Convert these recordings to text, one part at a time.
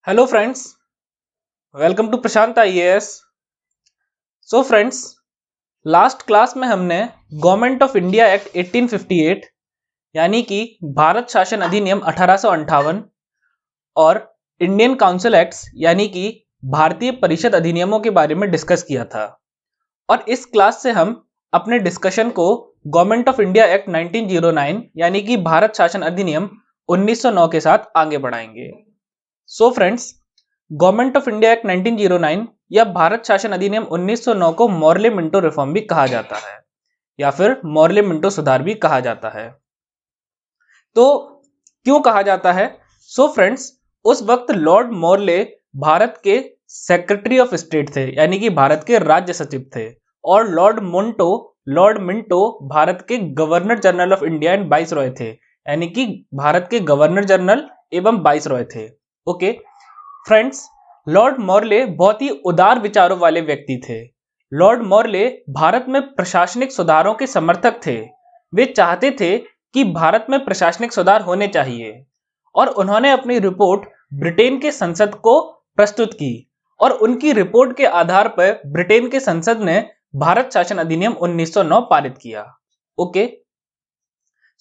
Hello friends, welcome to Prashant IAS. So friends, last class में हमने government of India act 1858 यानी कि भारत शासन अधिनियम 1858 और इंडियन काउंसिल एक्ट्स यानी कि भारतीय परिषद अधिनियमों के बारे में डिस्कस किया था। और इस क्लास से हम अपने डिस्कशन को गवर्नमेंट ऑफ इंडिया एक्ट 1909 यानी कि भारत शासन अधिनियम 1909 के साथ आगे बढ़ाएंगे। So friends, government of India act 1909 या भारत शासन अधिनियम 1909 को मॉर्ले मिंटो रिफॉर्म भी कहा जाता है या फिर मॉर्ले मिंटो सुधार भी कहा जाता है। तो क्यों कहा जाता है? सो फ्रेंड्स, उस वक्त लॉर्ड मॉर्ले भारत के सेक्रेटरी ऑफ स्टेट थे यानी कि भारत के राज्य सचिव थे, और लॉर्ड मिंटो भारत के governor general of India and viceroy थे यानी कि भारत के गवर्नर जनरल एवं वाइसरॉय थे। ओके फ्रेंड्स, लॉर्ड मॉर्ले बहुत ही उदार विचारों वाले व्यक्ति थे। लॉर्ड मॉर्ले भारत में प्रशासनिक सुधारों के समर्थक थे। वे चाहते थे कि भारत में प्रशासनिक सुधार होने चाहिए और उन्होंने अपनी रिपोर्ट ब्रिटेन के संसद को प्रस्तुत की और उनकी रिपोर्ट के आधार पर ब्रिटेन के संसद ने भारत शासन अधिनियम 1909 पारित किया। ओके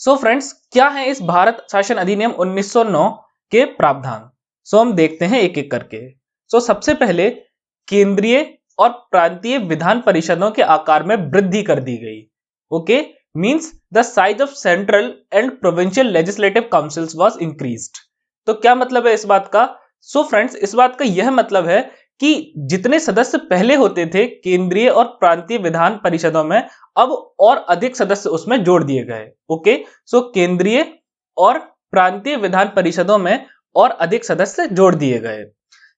सो फ्रेंड्स, क्या है इस भारत शासन अधिनियम 1909 के प्रावधान? सो हम देखते हैं एक एक करके। सो सबसे पहले केंद्रीय और प्रांतीय विधान परिषदों के आकार में वृद्धि कर दी गई। Okay means the size of central and provincial legislative councils was increased. तो क्या मतलब है इस बात का? सो फ्रेंड्स, इस बात का यह मतलब है कि जितने सदस्य पहले होते थे केंद्रीय और प्रांतीय विधान परिषदों में, अब और अधिक सदस्य उसमें जोड़ दिए गए। ओके सो केंद्रीय और प्रांतीय विधान परिषदों में और अधिक सदस्य जोड़ दिए गए।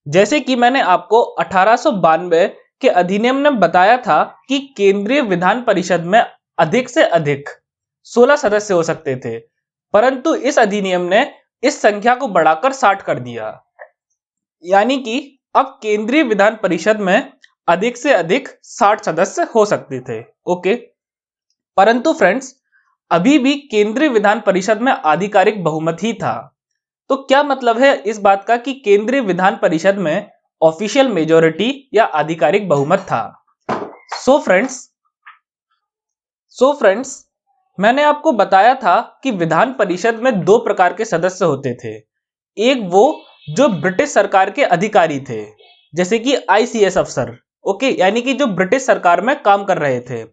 जैसे कि मैंने आपको 1892 के अधिनियम ने बताया था कि केंद्रीय विधान परिषद में अधिक से अधिक 16 सदस्य हो सकते थे, परंतु इस अधिनियम ने इस संख्या को बढ़ाकर 60 कर दिया, यानी कि अब केंद्रीय विधान परिषद में अधिक से अधिक 60 सदस्य हो सकते थे। ओके, परंतु फ्रेंड्स, अभी भी केंद्रीय विधान परिषद में आधिकारिक बहुमत ही था। तो क्या मतलब है इस बात का कि केंद्रीय विधान परिषद में ऑफिशियल मेजॉरिटी या आधिकारिक बहुमत था? सो फ्रेंड्स, मैंने आपको बताया था कि विधान परिषद में दो प्रकार के सदस्य होते थे। एक वो जो ब्रिटिश सरकार के अधिकारी थे, जैसे कि आईसीएस अफसर, ओके, यानी कि जो ब्रिटिश सरकार में काम कर रहे थे,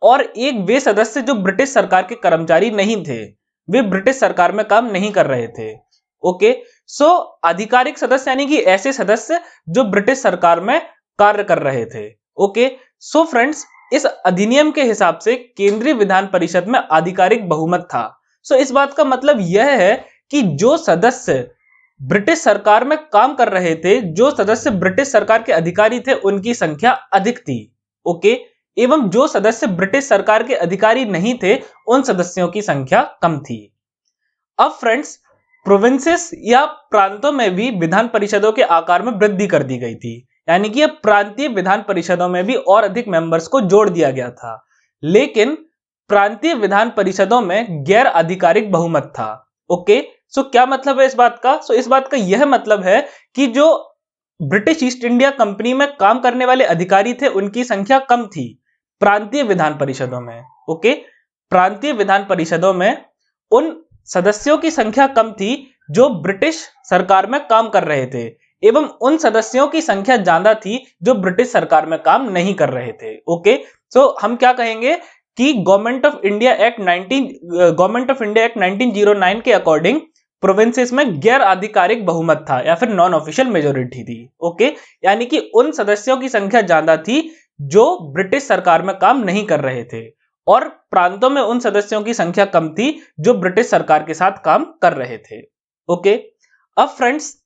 और एक वे सदस्य जो ब्रिटिश सरकार के कर्मचारी नहीं थे, वे ब्रिटिश सरकार में काम नहीं कर रहे थे। ओके सो आधिकारिक सदस्य यानी कि ऐसे सदस्य जो ब्रिटिश सरकार में कार्य कर रहे थे। ओके सो फ्रेंड्स, इस अधिनियम के हिसाब से केंद्रीय विधान परिषद में आधिकारिक बहुमत था। सो इस बात का मतलब यह है कि जो सदस्य ब्रिटिश सरकार में काम कर रहे थे, जो सदस्य ब्रिटिश सरकार के अधिकारी थे, उनकी संख्या अधिक थी। ओके एवं जो सदस्य ब्रिटिश सरकार के अधिकारी नहीं थे, उन सदस्यों की संख्या कम थी। अब फ्रेंड्स, प्रोविंसेस या प्रांतों में भी विधान परिषदों के आकार में वृद्धि कर दी गई थी, यानी कि अब प्रांतीय विधान परिषदों में भी और अधिक मेंबर्स को जोड़ दिया गया था। लेकिन प्रांतीय विधान परिषदों में गैर आधिकारिक बहुमत था। ओके सो क्या मतलब है इस बात का? सो इस बात का यह मतलब है कि जो ब्रिटिश ईस्ट इंडिया कंपनी में काम करने वाले अधिकारी थे, उनकी संख्या कम थी प्रांतीय विधान परिषदों में। ओके, प्रांतीय विधान परिषदों में उन सदस्यों की संख्या कम थी जो ब्रिटिश सरकार में काम कर रहे थे, एवं उन सदस्यों की संख्या ज्यादा थी जो ब्रिटिश सरकार में काम नहीं कर रहे थे। ओके सो हम क्या कहेंगे कि गवर्नमेंट ऑफ इंडिया एक्ट 1909 के अकॉर्डिंग प्रोविंसेस में गैर आधिकारिक बहुमत था या फिर नॉन ऑफिशियल मेजोरिटी थी। ओके यानी कि उन सदस्यों की संख्या ज्यादा थी जो ब्रिटिश सरकार में काम नहीं कर रहे थे, और प्रांतों में उन सदस्यों की संख्या कम थी जो ब्रिटिश सरकार के साथ काम कर रहे थे। ओके, अब फ्रेंड्स,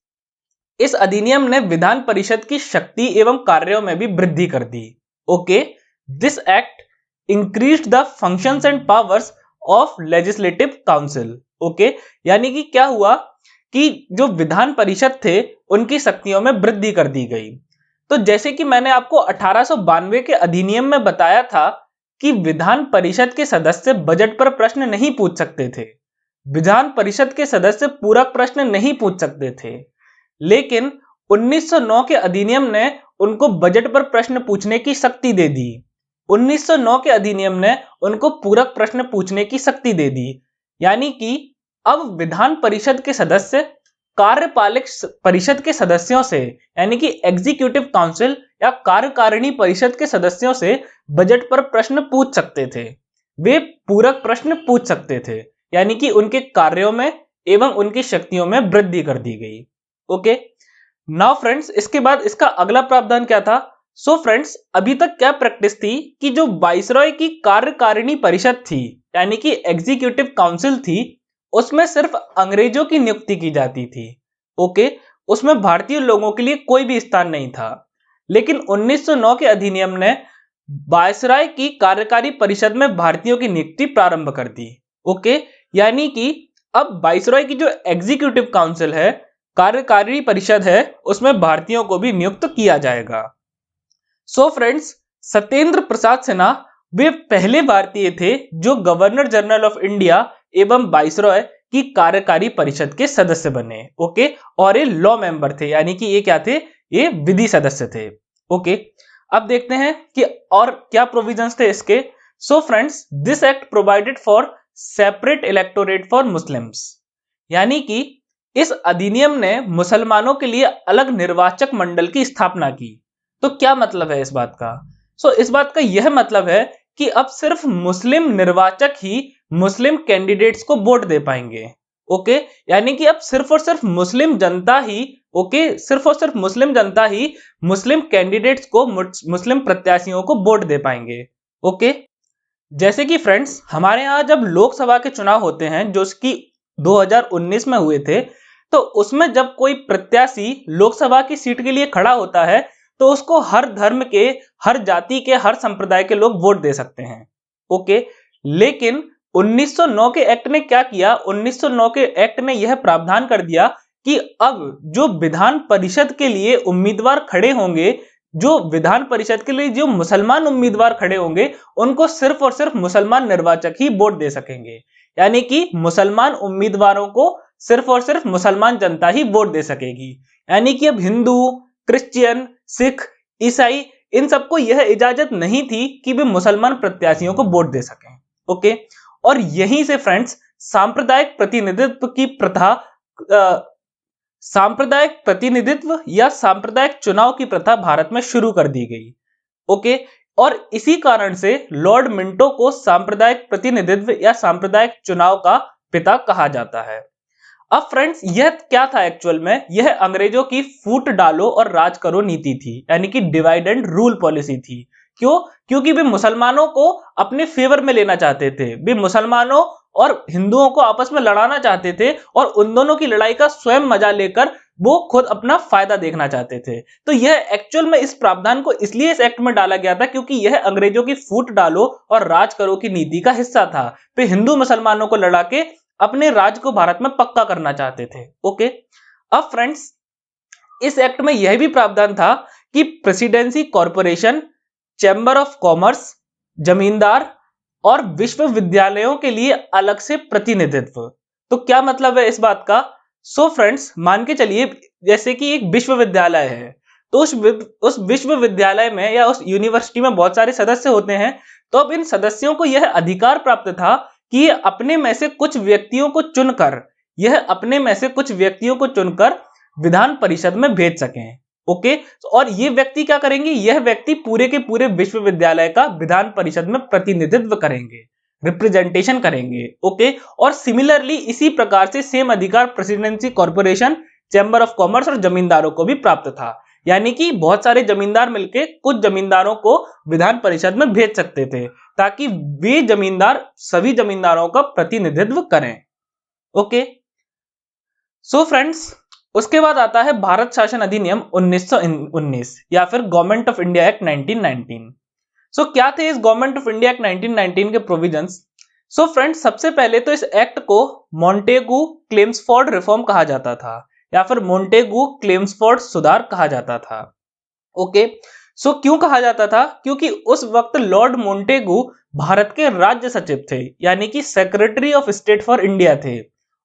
इस अधिनियम ने विधान परिषद की शक्ति एवं कार्यों में भी वृद्धि कर दी। Okay, this act increased the functions and powers of legislative council. Okay, यानी कि क्या हुआ कि जो विधान परिषद थे उनकी शक्तियों में वृद्धि कर दी गई। तो जैसे कि मैंने आपको 1892 के अधिनियम में बताया था कि विधान परिषद के सदस्य बजट पर प्रश्न नहीं पूछ सकते थे, विधान परिषद के सदस्य पूरक प्रश्न नहीं पूछ सकते थे, लेकिन 1909 के अधिनियम ने उनको बजट पर प्रश्न पूछने की शक्ति दे दी। 1909 के अधिनियम ने उनको पूरक प्रश्न पूछने की शक्ति दे दी। यानी कि अब विधान परिषद के सदस्य कार्यपालक परिषद के सदस्यों से, यानी कि एग्जीक्यूटिव काउंसिल या कार्यकारिणी परिषद के सदस्यों से बजट पर प्रश्न पूछ सकते थे। वे पूरक प्रश्न पूछ सकते थे, यानी कि उनके कार्यों में एवं उनकी शक्तियों में वृद्धि कर दी गई। ओके, नाउ फ्रेंड्स, इसके बाद इसका अगला प्रावधान क्या था? सो फ्रेंड्स, अभी तक क्या प्रैक्टिस थी कि जो वाइसरॉय की कार्यकारिणी परिषद थी, यानी कि एग्जीक्यूटिव काउंसिल थी, उसमें सिर्फ अंग्रेजों की नियुक्ति की जाती थी। ओके, उसमें भारतीय लोगों के लिए कोई भी स्थान नहीं था। लेकिन 1909 के अधिनियम ने वायसराय की कार्यकारी परिषद में भारतीयों की नियुक्ति प्रारंभ कर दी। ओके, यानी कि अब वायसराय की जो एग्जीक्यूटिव काउंसिल है, कार्यकारी परिषद है, उसमें भारतीयों को भी नियुक्त किया जाएगा। सो फ्रेंड्स, सत्येंद्र प्रसाद सिन्हा वे पहले भारतीय थे जो गवर्नर जनरल ऑफ इंडिया एवं वाइसरॉय की कार्यकारी परिषद के सदस्य बने। ओके, और ये लॉ मेंबर थे, यानी कि ये क्या थे? ये विधि सदस्य थे। ओके, अब देखते हैं कि और क्या प्रोविजंस थे इसके। So friends, this act provided for separate electorate for Muslims, यानी कि इस अधिनियम ने मुसलमानों के लिए अलग निर्वाचक मंडल की स्थापना की। तो क्या मतलब है इस बात का? सो इस बात का यह मतलब है कि अब सिर्फ मुस्लिम निर्वाचक ही मुस्लिम कैंडिडेट्स को वोट दे पाएंगे। ओके, यानी कि अब सिर्फ और सिर्फ मुस्लिम जनता ही, ओके, सिर्फ और सिर्फ मुस्लिम जनता ही मुस्लिम कैंडिडेट्स को, मुस्लिम प्रत्याशियों को वोट दे पाएंगे। ओके, जैसे कि फ्रेंड्स, हमारे यहाँ जब लोकसभा के चुनाव होते हैं जो कि 2019 में हुए थे, तो उसमें जब कोई प्रत्याशी लोकसभा की सीट के लिए खड़ा होता है तो उसको हर धर्म के, हर जाति के, हर संप्रदाय के लोग वोट दे सकते हैं। ओके, लेकिन 1909 के एक्ट ने क्या किया? 1909 के एक्ट ने यह प्रावधान कर दिया कि अब जो विधान परिषद के लिए उम्मीदवार खड़े होंगे, जो विधान परिषद के लिए जो मुसलमान उम्मीदवार खड़े होंगे, उनको सिर्फ और सिर्फ मुसलमान निर्वाचक ही वोट दे सकेंगे। यानी कि मुसलमान उम्मीदवारों को सिर्फ और सिर्फ मुसलमान जनता ही वोट दे सकेगी। यानी कि अब हिंदू, क्रिश्चियन, सिख, ईसाई, इन सबको यह इजाजत नहीं थी कि वे मुसलमान प्रत्याशियों को वोट दे सकें। ओके, और यहीं से फ्रेंड्स सांप्रदायिक प्रतिनिधित्व की प्रथा, सांप्रदायिक प्रतिनिधित्व या सांप्रदायिक चुनाव की प्रथा भारत में शुरू कर दी गई। ओके, और इसी कारण से लॉर्ड मिंटो को सांप्रदायिक प्रतिनिधित्व या सांप्रदायिक चुनाव का पिता कहा जाता है। अब फ्रेंड्स, यह क्या था एक्चुअल में? यह अंग्रेजों की फूट डालो और राज करो नीति थी, यानी कि डिवाइड एंड रूल पॉलिसी थी। क्यों? क्योंकि वे मुसलमानों को अपने फेवर में लेना चाहते थे। वे मुसलमानों और हिंदुओं को आपस में लड़ाना चाहते थे और उन दोनों की लड़ाई का स्वयं मजा लेकर वो खुद अपना फायदा देखना चाहते थे। तो यह एक्चुअल में इस प्रावधान को इसलिए इस एक्ट में डाला गया था क्योंकि यह अंग्रेजों की फूट डालो और राज करो की नीति का हिस्सा था। वे हिंदू मुसलमानों को लड़ा के अपने राज को भारत में पक्का करना चाहते थे। ओके, अब फ्रेंड्स, इस एक्ट में यह भी प्रावधान था कि presidency corporation, chamber of commerce, जमींदार और विश्वविद्यालयों के लिए अलग से प्रतिनिधित्व। तो क्या मतलब है इस बात का? सो फ्रेंड्स, मान के चलिए जैसे कि एक विश्वविद्यालय है, तो उस विश्वविद्यालय में या उस यूनिवर्सिटी में बहुत सारे सदस्य होते हैं। तो अब इन सदस्यों को यह अधिकार प्राप्त था कि यह अपने में से कुछ व्यक्तियों को चुनकर विधान परिषद में भेज सकें। ओके, और ये व्यक्ति क्या करेंगे? यह व्यक्ति पूरे के पूरे विश्वविद्यालय का विधान परिषद में प्रतिनिधित्व करेंगे, रिप्रेजेंटेशन करेंगे। ओके, और सिमिलरली इसी प्रकार से सेम अधिकार presidency corporation, chamber of commerce और जमींदारों को भी प्राप्त था। यानी कि बहुत सारे जमींदार मिलके कुछ जमींदारों को विधान परिषद में भेज सकते थे ताकि वे जमींदार सभी जमींदारों का प्रतिनिधित्व करें। ओके, सो फ्रेंड्स, उसके बाद आता है भारत शासन अधिनियम 1919 या फिर गवर्नमेंट ऑफ इंडिया एक्ट 1919। सो क्या थे इस गवर्नमेंट ऑफ इंडिया एक्ट 1919 के प्रोविजंस? सो फ्रेंड्स, सबसे पहले तो इस एक्ट को मॉन्टेगू क्लेम्सफोर्ड रिफॉर्म कहा जाता था या फिर मॉन्टेगू क्लेम्सफोर्ड सुधार कहा जाता था। ओके, सो क्यों कहा जाता था? क्योंकि उस वक्त लॉर्ड मॉन्टेगू भारत के राज्य सचिव थे, यानी कि secretary of state for India थे,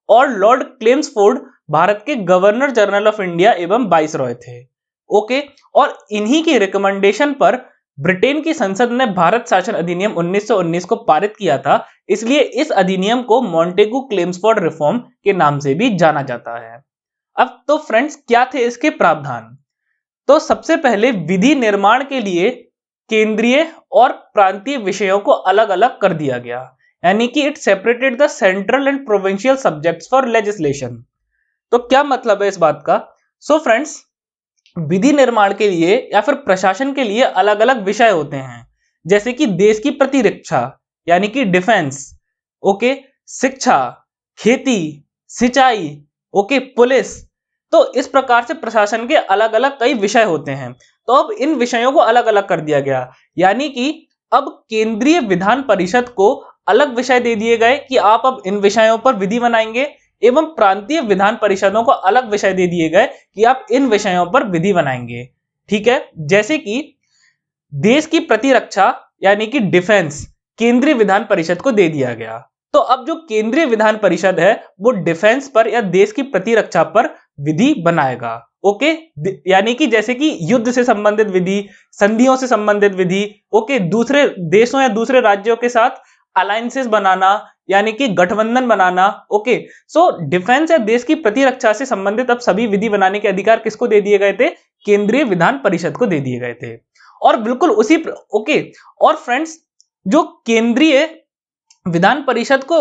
और लॉर्ड क्लेम्सफोर्ड भारत के गवर्नर जनरल ऑफ इंडिया एवं वाइसरॉय थे। ओके, और इन्हीं की रिकमेंडेशन पर ब्रिटेन की संसद ने भारत शासन अधिनियम 1919 को पारित किया था, इसलिए इस अधिनियम को मॉन्टेगू क्लेम्सफोर्ड रिफॉर्म के नाम से भी जाना जाता है। अब तो फ्रेंड्स, क्या थे इसके प्रावधान? तो सबसे पहले विधि निर्माण के लिए केंद्रीय और प्रांतीय विषयों को अलग अलग कर दिया गया, यानी कि it separated the central and provincial subjects for legislation. तो क्या मतलब है इस बात का? सो फ्रेंड्स, विधि निर्माण के लिए या फिर प्रशासन के लिए अलग अलग विषय होते हैं, जैसे कि देश की प्रतिरक्षा यानी कि डिफेंस, ओके, शिक्षा, खेती, सिंचाई, ओके, पुलिस। तो इस प्रकार से प्रशासन के अलग अलग कई विषय होते हैं। तो अब इन विषयों को अलग अलग कर दिया गया, यानी कि अब केंद्रीय विधान परिषद को अलग विषय दे दिए गए कि आप अब इन विषयों पर विधि बनाएंगे, एवं प्रांतीय विधान परिषदों को अलग विषय दे दिए गए कि आप इन विषयों पर विधि बनाएंगे। ठीक है, जैसे कि देश की प्रतिरक्षा यानी कि डिफेंस केंद्रीय विधान परिषद को दे दिया गया। तो अब जो केंद्रीय विधान परिषद है वो डिफेंस पर या देश की प्रतिरक्षा पर विधि बनाएगा। ओके, यानी कि जैसे कि युद्ध से संबंधित विधि, संधियों से संबंधित विधि, ओके, दूसरे देशों या दूसरे राज्यों के साथ अलायंसेस बनाना यानी कि गठबंधन बनाना। ओके, सो डिफेंस या देश की प्रतिरक्षा से संबंधित अब सभी विधि बनाने के अधिकार किसको दे दिए गए थे? केंद्रीय विधान परिषद को दे दिए गए थे। और बिल्कुल उसी ओके, और फ्रेंड्स, जो केंद्रीय विधान परिषद को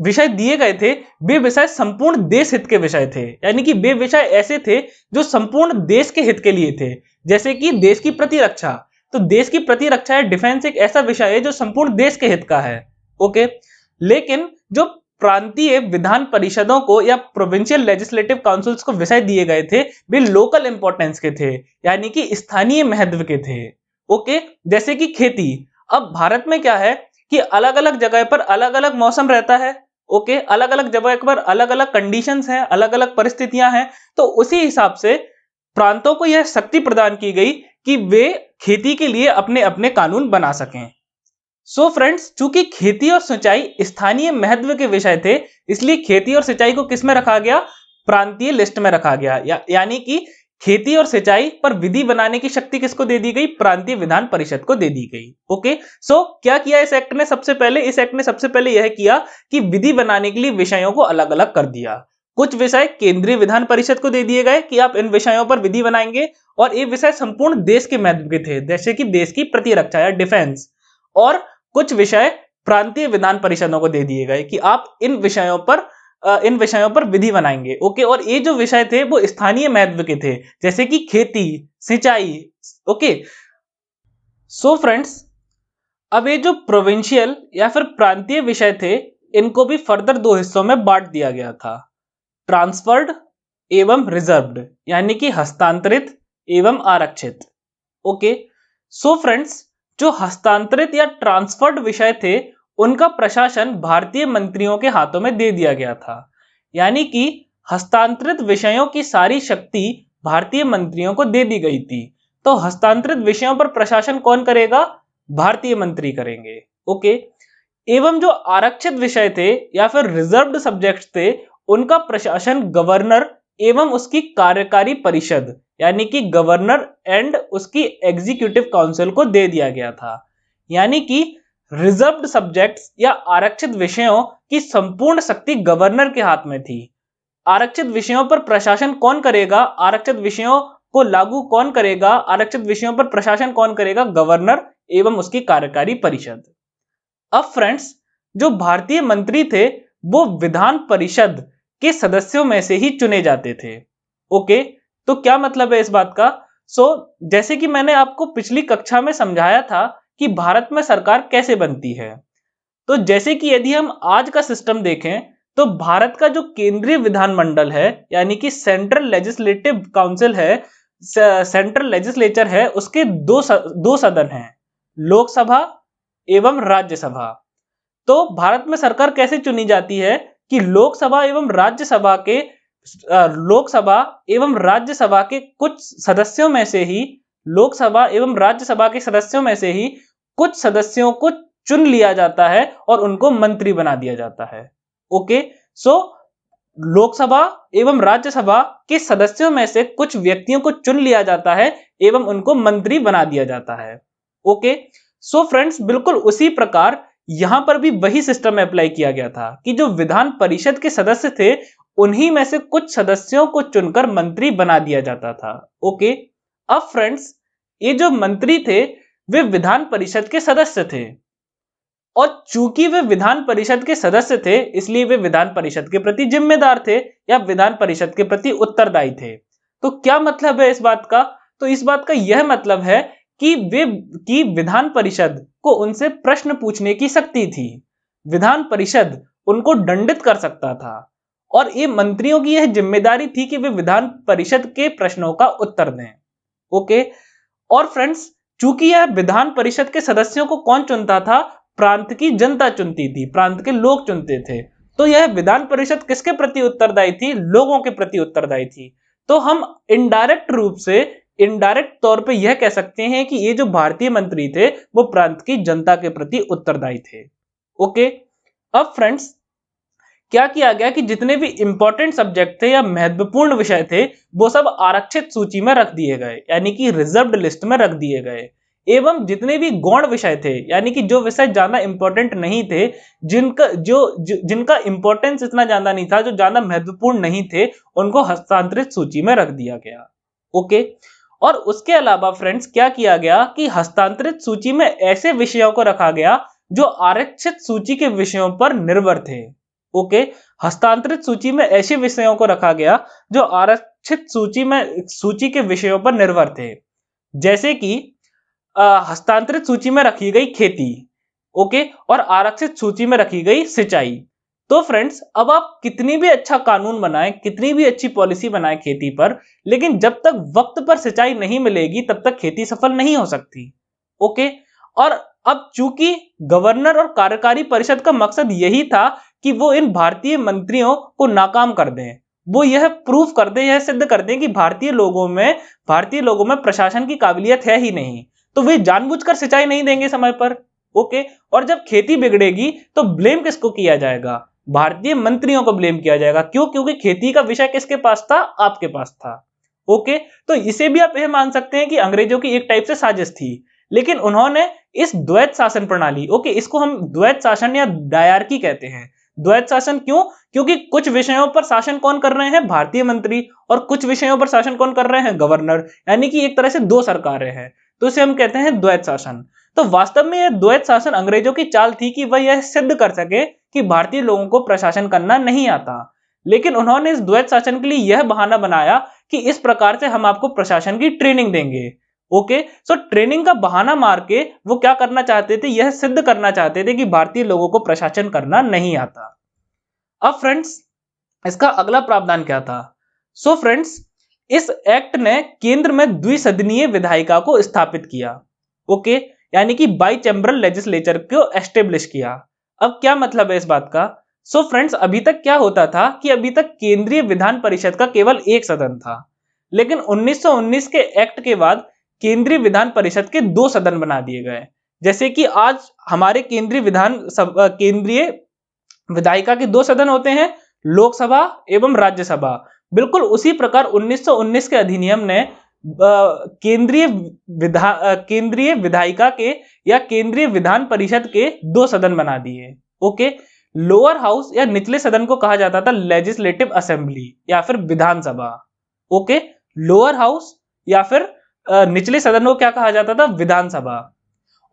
विषय दिए गए थे, वे विषय संपूर्ण देश हित के विषय थे, यानी कि वे विषय ऐसे थे जो संपूर्ण देश के हित के लिए थे। जैसे कि देश की प्रतिरक्षा, तो देश की प्रतिरक्षा या डिफेंस एक ऐसा विषय है जो संपूर्ण देश के हित का है। ओके, लेकिन जो प्रांतीय विधान परिषदों को या प्रोविंशियल लेजिस्लेटिव काउंसिल्स को विषय दिए गए थे, वे लोकल इंपॉर्टेंस के थे, यानी कि स्थानीय महत्व के थे। ओके, जैसे कि खेती। अब भारत में क्या है कि अलग अलग जगह पर अलग अलग मौसम रहता है। ओके, अलग अलग जगह पर अलग अलग कंडीशंस हैं, अलग अलग परिस्थितियां हैं। तो उसी हिसाब से प्रांतों को यह शक्ति प्रदान की गई कि वे खेती के लिए अपने अपने कानून बना सकें। सो फ्रेंड्स, चूंकि खेती और सिंचाई स्थानीय महत्व के विषय थे, इसलिए खेती और सिंचाई को किस में रखा गया? प्रांतीय लिस्ट में रखा गया। यानी कि खेती और सिंचाई पर विधि बनाने की शक्ति किसको दे दी गई? प्रांतीय विधान परिषद को दे दी गई। ओके, सो क्या किया इस एक्ट ने? सबसे पहले इस एक्ट ने सबसे पहले यह किया कि विधि बनाने के लिए विषयों को अलग अलग कर दिया। कुछ विषय केंद्रीय विधान परिषद को दे दिए गए कि आप इन विषयों पर विधि बनाएंगे, और ये विषय संपूर्ण देश के महत्व के थे, जैसे कि देश की प्रतिरक्षा या डिफेंस। और कुछ विषय प्रांतीय विधान परिषदों को दे दिए गए कि आप इन विषयों पर विधि बनाएंगे। ओके, और ये जो विषय थे वो स्थानीय महत्व के थे, जैसे कि खेती, सिंचाई। ओके, सो फ्रेंड्स, अब ये जो प्रोविंशियल या फिर प्रांतीय विषय थे, इनको भी फर्दर दो हिस्सों में बांट दिया गया था, ट्रांसफर्ड एवं रिजर्व्ड, यानी कि हस्तांतरित एवं आरक्षित। ओके, सो फ्रेंड्स, जो हस्तांतरित या ट्रांसफर्ड विषय थे, उनका प्रशासन भारतीय मंत्रियों के हाथों में दे दिया गया था। यानी कि हस्तांतरित विषयों की सारी शक्ति भारतीय मंत्रियों को दे दी गई थी। तो हस्तांतरित विषयों पर प्रशासन कौन करेगा? भारतीय मंत्री करेंगे। ओके, एवं जो आरक्षित विषय थे या फिर रिजर्व्ड सब्जेक्ट्स थे, उनका प्रशासन गवर्नर एवं उसकी कार्यकारी परिषद यानी कि गवर्नर एंड उसकी एग्जीक्यूटिव काउंसिल को दे दिया गया था। यानी कि रिजर्व्ड सब्जेक्ट्स या आरक्षित विषयों की संपूर्ण शक्ति गवर्नर के हाथ में थी। आरक्षित विषयों पर प्रशासन कौन करेगा? आरक्षित विषयों को लागू कौन करेगा? आरक्षित विषयों पर प्रशासन कौन करेगा? गवर्नर एवं उसकी कार्यकारी परिषद। अब फ्रेंड्स, जो भारतीय मंत्री थे वो विधान परिषद के सदस्यों में से ही चुने जाते थे। ओके, तो क्या मतलब है इस बात का? जैसे कि मैंने आपको पिछली कक्षा में समझाया था कि भारत में सरकार कैसे बनती है। तो जैसे कि यदि हम आज का सिस्टम देखें, तो भारत का जो केंद्रीय विधानमंडल है यानी कि सेंट्रल लेजिस्लेटिव काउंसिल है, सेंट्रल लेजिस्लेचर है, उसके दो सदन हैं, लोकसभा एवं राज्यसभा। तो भारत में सरकार कैसे चुनी जाती है कि लोकसभा एवं राज्यसभा के कुछ सदस्यों में से ही, लोकसभा एवं राज्यसभा के सदस्यों में से ही कुछ सदस्यों को चुन लिया जाता है और उनको मंत्री बना दिया जाता है। ओके, सो लोकसभा एवं राज्यसभा के सदस्यों में से कुछ व्यक्तियों को चुन लिया जाता है एवं उनको मंत्री बना दिया जाता है। ओके, सो फ्रेंड्स, बिल्कुल उसी प्रकार यहां पर भी वही सिस्टम अप्लाई किया गया था कि जो विधान परिषद के सदस्य थे उन्हीं में से कुछ सदस्यों को चुनकर मंत्री बना दिया जाता था। ओके, अब फ्रेंड्स, ये जो मंत्री थे वे विधान परिषद के सदस्य थे और चूंकि वे विधान परिषद के सदस्य थे इसलिए वे विधान परिषद के प्रति जिम्मेदार थे या विधान परिषद के प्रति उत्तरदायी थे। तो क्या मतलब है इस बात का? तो इस बात का यह मतलब है कि विधान परिषद को उनसे प्रश्न पूछने की शक्ति थी, विधान परिषद उनको दंडित कर सकता था और ये मंत्रियों की यह जिम्मेदारी थी कि वे विधान परिषद के प्रश्नों का उत्तर दें। ओके, और फ्रेंड्स, चूंकि यह विधान परिषद के सदस्यों को कौन चुनता था? प्रांत की जनता चुनती थी, प्रांत के लोग चुनते थे। तो यह विधान परिषद किसके प्रति उत्तरदायी थी? लोगों के प्रति उत्तरदायी थी। तो हम इनडायरेक्ट रूप से, इनडायरेक्ट तौर पे यह कह सकते हैं कि ये जो भारतीय मंत्री थे वो प्रांत की जनता के प्रति उत्तरदायी थे। ओके, अब फ्रेंड्स, क्या किया गया कि जितने भी इंपॉर्टेंट सब्जेक्ट थे या महत्वपूर्ण विषय थे वो सब आरक्षित सूची में रख दिए गए, यानी कि रिजर्व्ड लिस्ट में रख दिए गए। एवं जितने भी गौण विषय थे, यानी कि जो विषय ज्यादा इंपॉर्टेंट नहीं थे, जिनका इंपॉर्टेंस इतना ज्यादा नहीं था, जो ज्यादा महत्वपूर्ण नहीं थे, उनको हस्तांतरित सूची में रख दिया गया। ओके, और उसके अलावा फ्रेंड्स क्या किया गया कि हस्तांतरित सूची में ऐसे विषयों को रखा गया जो आरक्षित सूची के विषयों पर निर्भर थे। ओके, हस्तांतरित सूची में ऐसे विषयों को रखा गया जो आरक्षित सूची के विषयों पर निर्भर थे, जैसे कि हस्तांतरित सूची में रखी गई खेती, ओके, और आरक्षित सूची में रखी गई सिंचाई। तो फ्रेंड्स, अब आप कितनी भी अच्छा कानून बनाएं, कितनी भी अच्छी पॉलिसी बनाएं खेती पर, लेकिन जब तक वक्त पर सिंचाई नहीं मिलेगी तब तक खेती सफल नहीं हो सकती। ओके, और अब चूंकि गवर्नर और कार्यकारी परिषद का मकसद यही था कि वो इन भारतीय मंत्रियों को नाकाम कर दें, वो यह प्रूफ कर दें, यह सिद्ध कर दें कि भारतीय लोगों में प्रशासन की काबिलियत है ही नहीं, तो वे जानबूझकर सिंचाई नहीं देंगे समय पर। ओके, और जब खेती बिगड़ेगी तो ब्लेम किसको किया जाएगा? भारतीय मंत्रियों को ब्लेम किया जाएगा। क्यों? क्योंकि खेती का विषय किसके पास था? आपके पास था। ओके, तो इसे भी आप यह मान सकते हैं कि अंग्रेजों की एक टाइप से साजिश थी, लेकिन उन्होंने इस द्वैत शासन प्रणाली, ओके, इसको हम द्वैत शासन या डायरकी कहते हैं। द्वैत शासन क्यों? क्योंकि कुछ विषयों पर शासन कौन कर रहे हैं? भारतीय मंत्री, और कुछ विषयों पर शासन कौन कर रहे हैं? गवर्नर, यानी कि एक तरह से दो सरकारें हैं, तो इसे हम कहते हैं द्वैत शासन। तो वास्तव में यह द्वैत शासन अंग्रेजों की चाल थी कि वह यह सिद्ध कर सके कि भारतीय लोगों को प्रशासन करना नहीं आता, लेकिन उन्होंने इस द्वैत शासन के लिए यह बहाना बनाया कि इस प्रकार से हम आपको प्रशासन की ट्रेनिंग देंगे। ओके, सो ट्रेनिंग का बहाना मार के वो क्या करना चाहते थे? यह सिद्ध करना चाहते थे कि भारतीय लोगों को प्रशासन करना नहीं आता। अब फ्रेंड्स, इसका अगला प्रावधान क्या था? सो फ्रेंड्स, इस एक्ट ने केंद्र में द्विसदनीय विधायिका को स्थापित किया। ओके, यानी कि बाई चैम्बरल लेजिस्लेचर को एस्टेब्लिश किया। अब क्या मतलब है इस बात का? सो फ्रेंड्स, अभी तक क्या होता था कि अभी तक केंद्रीय विधान परिषद का केवल एक सदन था, लेकिन 1919 के एक्ट के बाद केंद्रीय विधान परिषद के दो सदन बना दिए गए। जैसे कि आज हमारे केंद्रीय विधायिका के दो सदन होते हैं, लोकसभा एवं राज्यसभा। बिल्कुल उसी प्रकार 1919 के अधिनियम ने केंद्रीय विधायिका के या केंद्रीय विधान परिषद के दो सदन बना दिए। ओके, लोअर हाउस या निचले सदन को कहा जाता था लेजिस्लेटिव असेंबली या फिर विधानसभा। ओके, लोअर हाउस या फिर निचले सदन को क्या कहा जाता था? विधानसभा।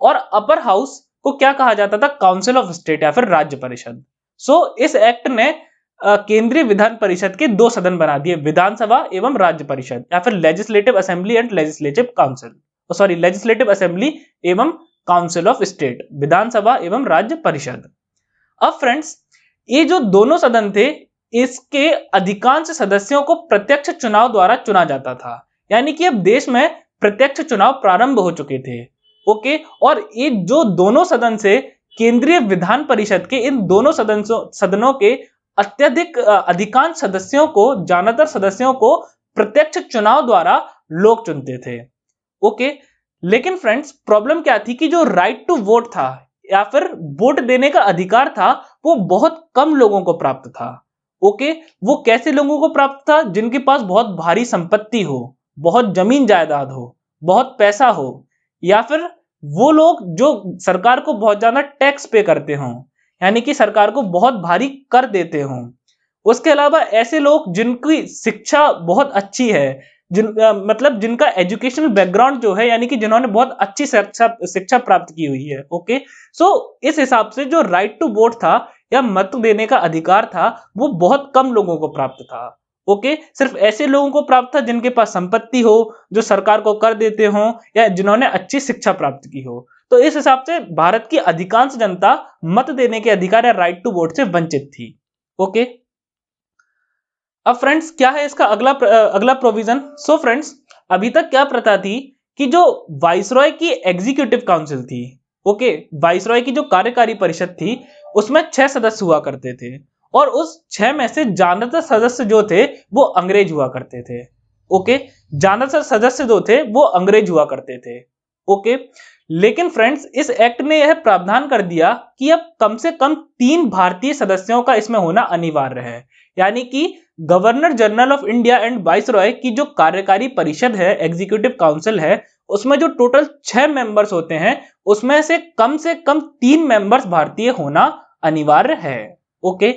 और अपर हाउस को क्या कहा जाता था? काउंसिल ऑफ स्टेट या फिर राज्य परिषद। सो इस एक्ट ने केंद्रीय विधान परिषद के दो सदन बना दिए, विधानसभा एवं राज्य परिषद या फिर legislative assembly and legislative council, sorry, legislative assembly एवं काउंसिल ऑफ स्टेट, विधानसभा एवं राज्य परिषद। अब फ्रेंड्स, ये जो दोनों सदन थे इसके अधिकांश सदस्यों को प्रत्यक्ष चुनाव द्वारा चुना जाता था, यानी कि अब देश में प्रत्यक्ष चुनाव प्रारंभ हो चुके थे। ओके, और ये जो दोनों सदन से केंद्रीय विधान परिषद के इन दोनों सदनों के अधिकांश सदस्यों को, ज्यादातर सदस्यों को प्रत्यक्ष चुनाव द्वारा लोग चुनते थे। ओके, लेकिन फ्रेंड्स, प्रॉब्लम क्या थी कि जो राइट टू वोट था या फिर वोट देने का अधिकार था वो बहुत कम लोगों को प्राप्त था। ओके, वो कैसे लोगों को प्राप्त था? जिनके पास बहुत भारी संपत्ति हो, बहुत जमीन जायदाद हो, बहुत पैसा हो, या फिर वो लोग जो सरकार को बहुत ज्यादा टैक्स पे करते हों, यानी कि सरकार को बहुत भारी कर देते हों। उसके अलावा ऐसे लोग जिनकी शिक्षा बहुत अच्छी है, मतलब जिनका एजुकेशनल बैकग्राउंड जो है, यानी कि जिन्होंने बहुत अच्छी शिक्षा प्राप्त की हुई है। ओके, सो इस हिसाब से जो राइट टू वोट था या मत देने का अधिकार था, वो बहुत कम लोगों को प्राप्त था। ओके, सिर्फ ऐसे लोगों को प्राप्त था जिनके पास संपत्ति हो, जो सरकार को कर देते हो, या जिन्होंने अच्छी शिक्षा प्राप्त की हो। तो इस हिसाब से भारत की अधिकांश जनता मत देने के अधिकार या राइट टू वोट से वंचित थी। ओके, अब फ्रेंड्स क्या है इसका अगला प्रोविजन? सो फ्रेंड्स, अभी तक क्या प्रथा थी कि जो वाइसरॉय की एग्जीक्यूटिव काउंसिल थी, ओके, वाइसरॉय की जो कार्यकारी परिषद थी, उसमें 6 सदस्य हुआ करते थे, और उस 6 में से ज्यादातर सदस्य जो थे वो अंग्रेज हुआ करते थे। ओके, ज्यादातर सदस्य जो थे वो अंग्रेज हुआ करते थे। ओके, लेकिन फ्रेंड्स इस एक्ट ने यह प्रावधान कर दिया कि अब कम से कम 3 भारतीय सदस्यों का इसमें होना अनिवार्य है, यानी कि governor general of India and viceroy की जो कार्यकारी परिषद है, एग्जीक्यूटिव काउंसिल है, उसमें जो टोटल 6 मेंबर्स होते हैं, उसमें से कम 3 मेंबर्स भारतीय होना अनिवार्य है। ओके,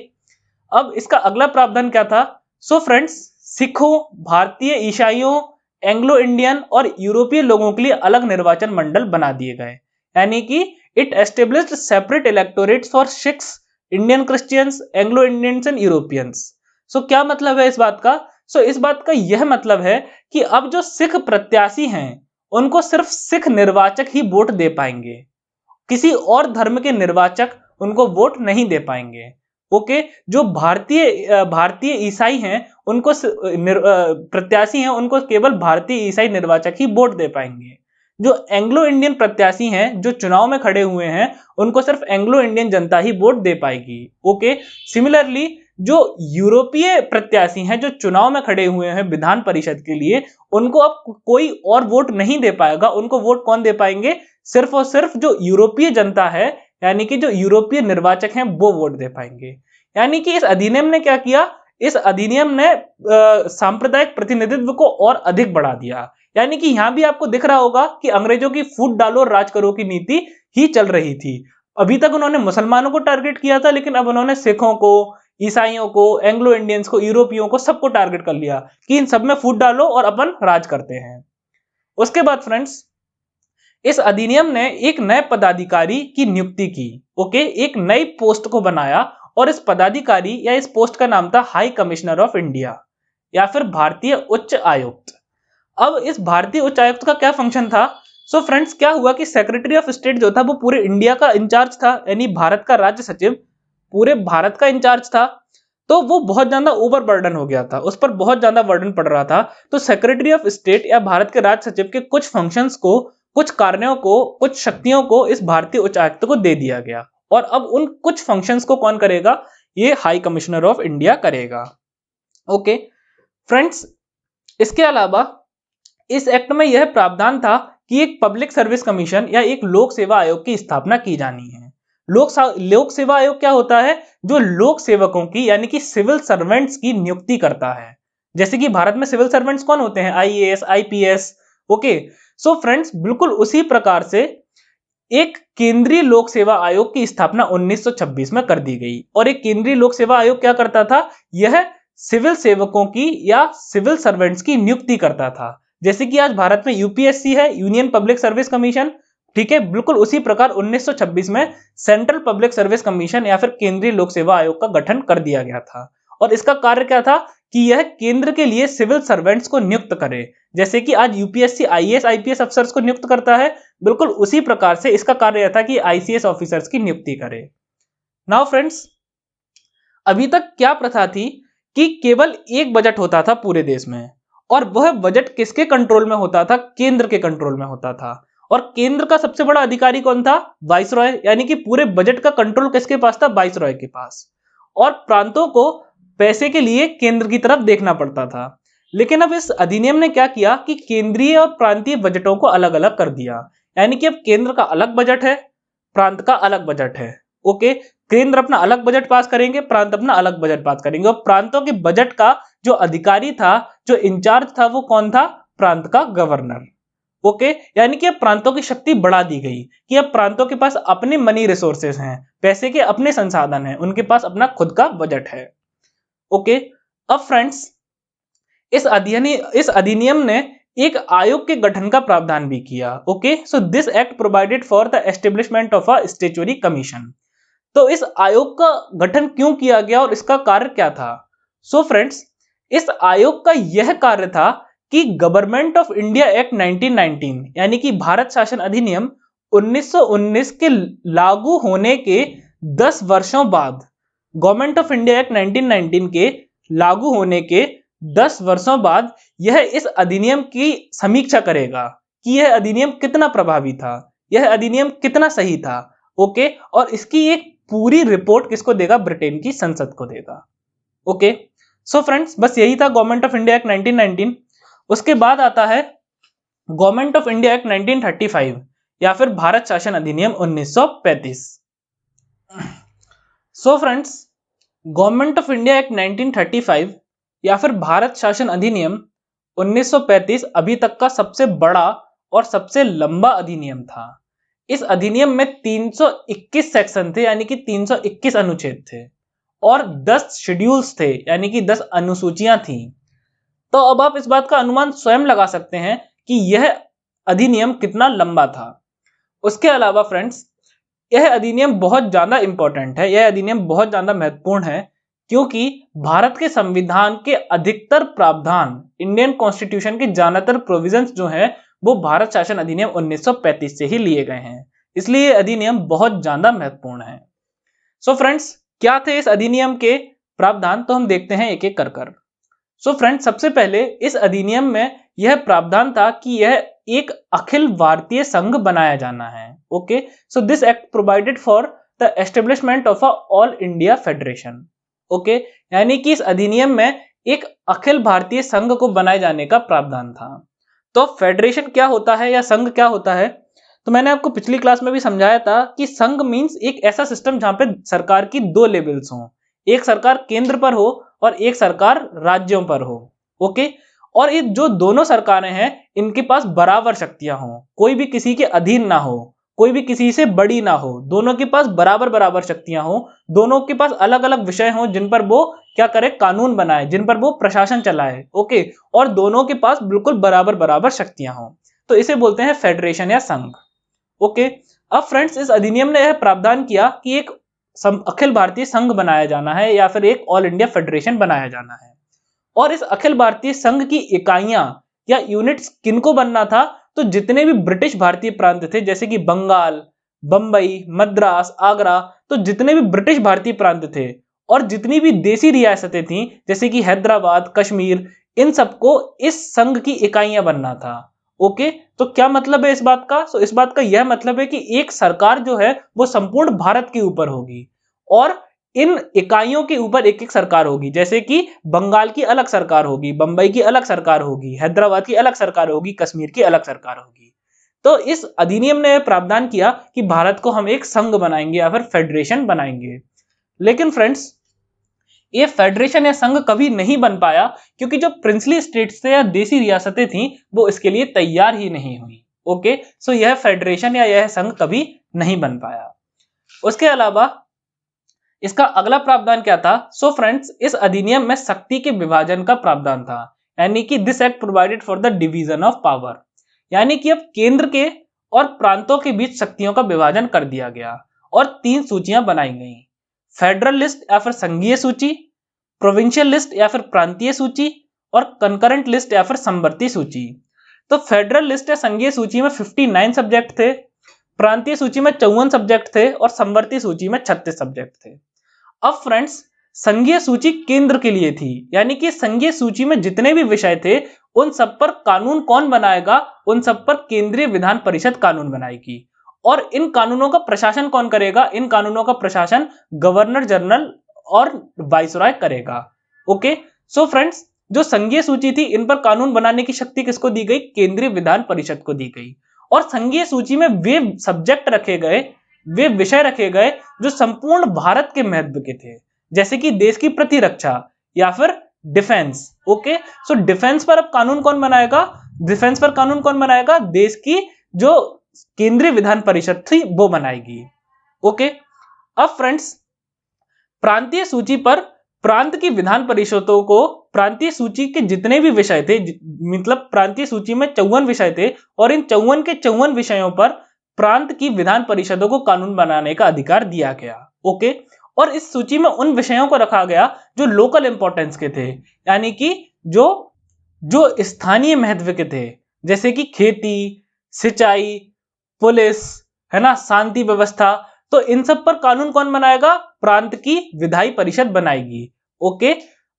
अब इसका अगला प्रावधान क्या था? सो फ्रेंड्स, सिखों, भारतीय ईसाइयों, एंग्लो इंडियन और यूरोपीय लोगों के लिए अलग निर्वाचन मंडल बना दिए गए, यानी कि it established separate electorates for Sikhs, Indian Christians, Anglo Indians and Europeans. So क्या मतलब है इस बात का? सो इस बात का यह मतलब है कि अब जो सिख प्रत्याशी हैं, उनको सिर्फ सिख निर्वाचक ही वोट दे पाएंगे, किसी और धर्म के निर्वाचक उनको वोट नहीं दे पाएंगे। ओके, जो भारतीय ईसाई हैं, उनको प्रत्याशी हैं, उनको केवल भारतीय ईसाई निर्वाचक ही वोट दे पाएंगे। जो एंग्लो इंडियन प्रत्याशी हैं, जो चुनाव में खड़े हुए हैं, उनको सिर्फ एंग्लो इंडियन जनता ही वोट दे पाएगी। ओके, सिमिलरली जो यूरोपीय प्रत्याशी हैं, जो चुनाव में खड़े हुए हैं विधान परिषद के लिए, उनको अब कोई और वोट नहीं दे पाएगा। उनको वोट कौन दे पाएंगे? सिर्फ और सिर्फ जो यूरोपीय जनता है, यानी कि जो यूरोपीय निर्वाचक हैं, वो वोट दे पाएंगे। यानी कि इस अधिनियम ने क्या किया? इस अधिनियम ने सांप्रदायिक प्रतिनिधित्व को और अधिक बढ़ा दिया। यानी कि यहां भी आपको दिख रहा होगा कि अंग्रेजों की फूट डालो और राज करो की नीति ही चल रही थी। अभी तक उन्होंने मुसलमानों को टारगेट किया था, लेकिन अब उन्होंने सिखों को, ईसाइयों को, एंग्लो इंडियंस को, यूरोपियों को, सबको टारगेट कर लिया कि इन सब में फूट डालो और अपन राज करते हैं। उसके बाद फ्रेंड्स, इस अधिनियम ने एक नए पदाधिकारी की नियुक्ति की। ओके, एक नई पोस्ट को बनाया, और इस पदाधिकारी या इस पोस्ट का नाम था हाई कमिश्नर ऑफ इंडिया, या फिर भारतीय उच्च आयुक्त। अब इस भारतीय उच्च आयुक्त का क्या फंक्शन था? सो फ्रेंड्स, क्या हुआ कि सेक्रेटरी ऑफ स्टेट जो था वो पूरे इंडिया का इंचार्ज था, यानी भारत का राज्य सचिव पूरे भारत का इंचार्ज था। तो वो बहुत ज्यादा ओवर बर्डन हो गया था, उस पर बहुत ज्यादा बर्डन पड़ रहा था। तो सेक्रेटरी ऑफ स्टेट या भारत के राज्य सचिव के कुछ फंक्शंस को, कुछ कार्यों को, कुछ शक्तियों को इस भारतीय उच्च आयुक्त को दे दिया गया, और अब उन कुछ फंक्शंस को कौन करेगा? ये हाई कमिश्नर ऑफ इंडिया करेगा। ओके फ्रेंड्स, इसके अलावा इस एक्ट में यह प्रावधान था कि एक पब्लिक सर्विस कमीशन या एक लोक सेवा आयोग की स्थापना की जानी है। लोक सेवा आयोग क्या होता है? जो लोक सेवकों की, यानी कि सिविल सर्वेंट्स की नियुक्ति करता है। जैसे कि भारत में सिविल सर्वेंट्स कौन होते हैं? IAS, IPS. Okay, so friends, बिल्कुल उसी प्रकार से एक केंद्रीय लोक सेवा आयोग की स्थापना 1926 में कर दी गई। और एक केंद्रीय लोक सेवा आयोग क्या करता था? यह सिविल सेवकों की या सिविल सर्वेंट्स की नियुक्ति करता था। जैसे कि आज भारत में यूपीएससी है, यूनियन पब्लिक सर्विस कमीशन, ठीक है, बिल्कुल उसी प्रकार 1926 में सेंट्रल पब्लिक सर्विस कमीशन या फिर केंद्रीय लोक सेवा आयोग का गठन कर दिया गया था। और इसका कार्य क्या था कि यह केंद्र के लिए सिविल सर्वेंट्स को नियुक्त करे। जैसे कि आज यूपीएससी आईएएस आईपीएस अफसर्स को नियुक्त करता है, बिल्कुल उसी प्रकार से इसका कार्य यह था कि आईसीएस ऑफिसर्स की नियुक्ति करे। नाउ फ्रेंड्स, अभी तक क्या प्रथा थी कि केवल एक बजट होता था पूरे देश में, और वह बजट किसके कंट्रोल में होता था? केंद्र के कंट्रोल में होता था। और केंद्र का सबसे बड़ा अधिकारी कौन था? वाइसरॉय, यानी कि पूरे बजट का कंट्रोल किसके पास था? वाइसरॉय के पास। और प्रांतों को पैसे के लिए केंद्र की तरफ देखना पड़ता था। लेकिन अब इस अधिनियम ने क्या किया कि केंद्रीय और प्रांतीय बजटों को अलग अलग कर दिया, यानी कि अब केंद्र का अलग बजट है, प्रांत का अलग बजट है। ओके, केंद्र अपना अलग बजट पास करेंगे, प्रांत अपना अलग बजट पास करेंगे, और प्रांतों के बजट का जो अधिकारी था, जो इंचार्ज था, वो कौन था? प्रांत का गवर्नर। ओके, यानी कि अब प्रांतों की शक्ति बढ़ा दी गई कि अब प्रांतों के पास अपने मनी रिसोर्सेस हैं, पैसे के अपने संसाधन हैं, उनके पास अपना खुद का बजट है। ओके, अब फ्रेंड्स इस अधिनियम ने एक आयोग के गठन का प्रावधान भी किया। Okay, so this act provided for the establishment of a statutory commission. तो इस आयोग का गठन क्यों किया गया और इसका कार्य क्या था? सो फ्रेंड्स, इस आयोग का यह कार्य था कि गवर्नमेंट ऑफ इंडिया एक्ट 1919 यानी कि भारत शासन अधिनियम 1919 के लागू होने के 10 वर्षों बाद, गवर्नमेंट ऑफ इंडिया एक्ट 1919 के लागू होने के 10 वर्षों बाद यह इस अधिनियम की समीक्षा करेगा कि यह अधिनियम कितना प्रभावी था, यह अधिनियम कितना सही था। ओके, और इसकी एक पूरी रिपोर्ट किसको देगा? ब्रिटेन की संसद को देगा। ओके, सो फ्रेंड्स, बस यही था गवर्नमेंट ऑफ इंडिया एक्ट 1919। उसके बाद आता है गवर्नमेंट ऑफ इंडिया एक्ट 1935 या फिर भारत शासन अधिनियम 1935। So friends, government of India act 1935 या फिर भारत शासन अधिनियम 1935 अभी तक का सबसे बड़ा और सबसे लंबा अधिनियम था। इस अधिनियम में 321 सेक्शन थे, यानी कि 321 अनुच्छेद थे, और 10 शेड्यूल्स थे, यानी कि 10 अनुसूचियां थी। तो अब आप इस बात का अनुमान स्वयं लगा सकते हैं कि यह अधिनियम कितना लंबा था। उसके अलावा फ्रेंड्स, यह अधिनियम बहुत ज्यादा इंपॉर्टेंट है, यह अधिनियम बहुत ज्यादा महत्वपूर्ण है, क्योंकि भारत के संविधान के अधिकतर प्रावधान, इंडियन कॉन्स्टिट्यूशन के ज्यादातर प्रोविजंस जो हैं, वो भारत शासन अधिनियम 1935 से ही लिए गए हैं। इसलिए यह अधिनियम बहुत ज्यादा महत्वपूर्ण है। सो फ्रेंड्स, क्या थे इस अधिनियम के प्रावधान? तो हम देखते हैं एक एक कर। सो फ्रेंड्स, सबसे पहले इस अधिनियम में यह प्रावधान था कि यह एक अखिल भारतीय संघ बनाया जाना है। Okay, so this act provided for the establishment of a all India federation. Okay, यानी कि इस अधिनियम में एक अखिल भारतीय संघ को बनाए जाने का प्रावधान था। तो फेडरेशन क्या होता है या संघ क्या होता है? तो मैंने आपको पिछली क्लास में भी समझाया था कि संघ मींस एक ऐसा सिस्टम जहां पे सरकार की दो लेवल्स हों, एक सरकार केंद्र पर हो और एक सरकार राज्यों पर हो। ओके, और ये जो दोनों सरकारें हैं, इनके पास बराबर शक्तियां हों, कोई भी किसी के अधीन ना हो, कोई भी किसी से बड़ी ना हो, दोनों के पास बराबर बराबर शक्तियां हों, दोनों के पास अलग अलग विषय हों जिन पर वो क्या करे? कानून बनाए, जिन पर वो प्रशासन चलाए। ओके, और दोनों के पास बिल्कुल बराबर बराबर शक्तियां हों, तो इसे बोलते हैं फेडरेशन या संघ। ओके, अब फ्रेंड्स, इस अधिनियम ने यह प्रावधान किया कि एक अखिल भारतीय संघ बनाया जाना है या फिर एक ऑल इंडिया फेडरेशन बनाया जाना है। और इस अखिल भारतीय संघ की इकाइयां या यूनिट्स किनको बनना था? तो जितने भी ब्रिटिश भारतीय प्रांत थे, जैसे कि बंगाल, बंबई, मद्रास, आगरा, तो जितने भी ब्रिटिश भारतीय प्रांत थे और जितनी भी देसी रियासतें थीं, जैसे कि हैदराबाद, कश्मीर, इन सबको इस संघ की इकाइयां बनना था। ओके, तो क्या मतलब है इस बात का? तो इस बात का यह मतलब है कि एक सरकार जो है वो संपूर्ण भारत के ऊपर होगी और इन इकाइयों के ऊपर एक एक सरकार होगी, जैसे कि बंगाल की अलग सरकार होगी, बंबई की अलग सरकार होगी, हैदराबाद की अलग सरकार होगी, कश्मीर की अलग सरकार होगी। तो इस अधिनियम ने प्रावधान किया कि भारत को हम एक संघ बनाएंगे या फिर फेडरेशन बनाएंगे। लेकिन फ्रेंड्स, ये फेडरेशन या संघ कभी नहीं बन पाया क्योंकि जो प्रिंसली स्टेट्स थे या देसी रियासतें थीं, वो इसके लिए तैयार ही नहीं हुई। ओके, सो यह फेडरेशन या यह संघ कभी नहीं बन पाया। उसके अलावा इसका अगला प्रावधान क्या था? सो फ्रेंड्स, इस अधिनियम में शक्ति के विभाजन का प्रावधान था, यानी कि this act provided for the division of power, यानी कि अब केंद्र के और प्रांतों के बीच शक्तियों का विभाजन कर दिया गया और 3 सूचियां बनाई गई: फेडरल लिस्ट या फिर संघीय सूची, प्रोविंशियल लिस्ट या फिर प्रांतीय सूची, और कंकरेंट लिस्ट या फिर समवर्ती सूची। तो फेडरल लिस्ट या संघीय सूची में 59 सब्जेक्ट थे, प्रांतीय सूची में 54 सब्जेक्ट थे और समवर्ती सूची में 36 सब्जेक्ट थे। अब फ्रेंड्स, संघीय सूची केंद्र के लिए थी, यानी कि संघीय सूची में जितने भी विषय थे उन सब पर कानून कौन बनाएगा? उन सब पर केंद्रीय विधान परिषद कानून बनाएगी। और इन कानूनों का प्रशासन कौन करेगा? इन कानूनों का प्रशासन गवर्नर जनरल और वाइसरॉय करेगा। ओके, सो फ्रेंड्स, जो संघीय सूची थी, इन पर कानून बनाने की शक्ति किसको दी गई? केंद्रीय विधान परिषद को दी गई। और संघीय सूची में वे सब्जेक्ट रखे गए वे विषय रखे गए जो संपूर्ण भारत के महत्व के थे, जैसे कि देश की प्रतिरक्षा या फिर डिफेंस। ओके, सो डिफेंस पर अब कानून कौन बनाएगा? डिफेंस पर कानून कौन बनाएगा? देश की जो केंद्रीय विधान परिषद थी वो बनाएगी। ओके, अब फ्रेंड्स, प्रांतीय सूची पर प्रांत की विधान परिषदों को, प्रांतीय सूची के जितने भी विषय थे, मतलब प्रांतीय सूची में 54 विषय थे और इन 54 के 54 विषयों पर प्रांत की विधान परिषदों को कानून बनाने का अधिकार दिया गया। ओके, और इस सूची में उन विषयों को रखा गया जो लोकल इंपॉर्टेंस के थे, यानी कि जो जो स्थानीय महत्व के थे, जैसे कि खेती, सिंचाई, पुलिस, है ना, शांति व्यवस्था। तो इन सब पर कानून कौन बनाएगा? प्रांत की विधायी परिषद बनाएगी। ओके,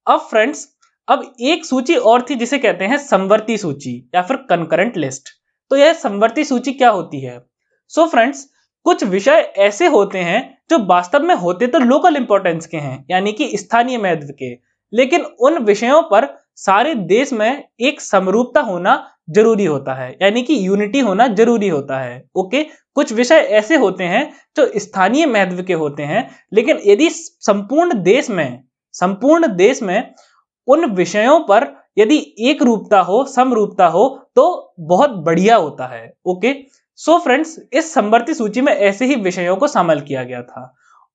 अब फ्रेंड्स, अब एक सूची और थी जिसे कहते हैं समवर्ती सूची या फिर कंकरेंट लिस्ट। तो यह समवर्ती सूची क्या होती है? सो फ्रेंड्स, कुछ विषय ऐसे होते हैं जो वास्तव में होते तो लोकल इंपॉर्टेंस के हैं, यानी कि स्थानीय महत्व के, लेकिन उन विषयों पर सारे देश में एक समरूपता होना जरूरी होता है, यानी कि यूनिटी होना जरूरी होता है। ओके, कुछ विषय ऐसे होते हैं जो स्थानीय महत्व के होते हैं, लेकिन यदि संपूर्ण देश में उन विषयों पर यदि एक रूपता हो, समरूपता हो, तो बहुत बढ़िया होता है। ओके, सो फ्रेंड्स, इस समवर्ती सूची में ऐसे ही विषयों को शामिल किया गया था।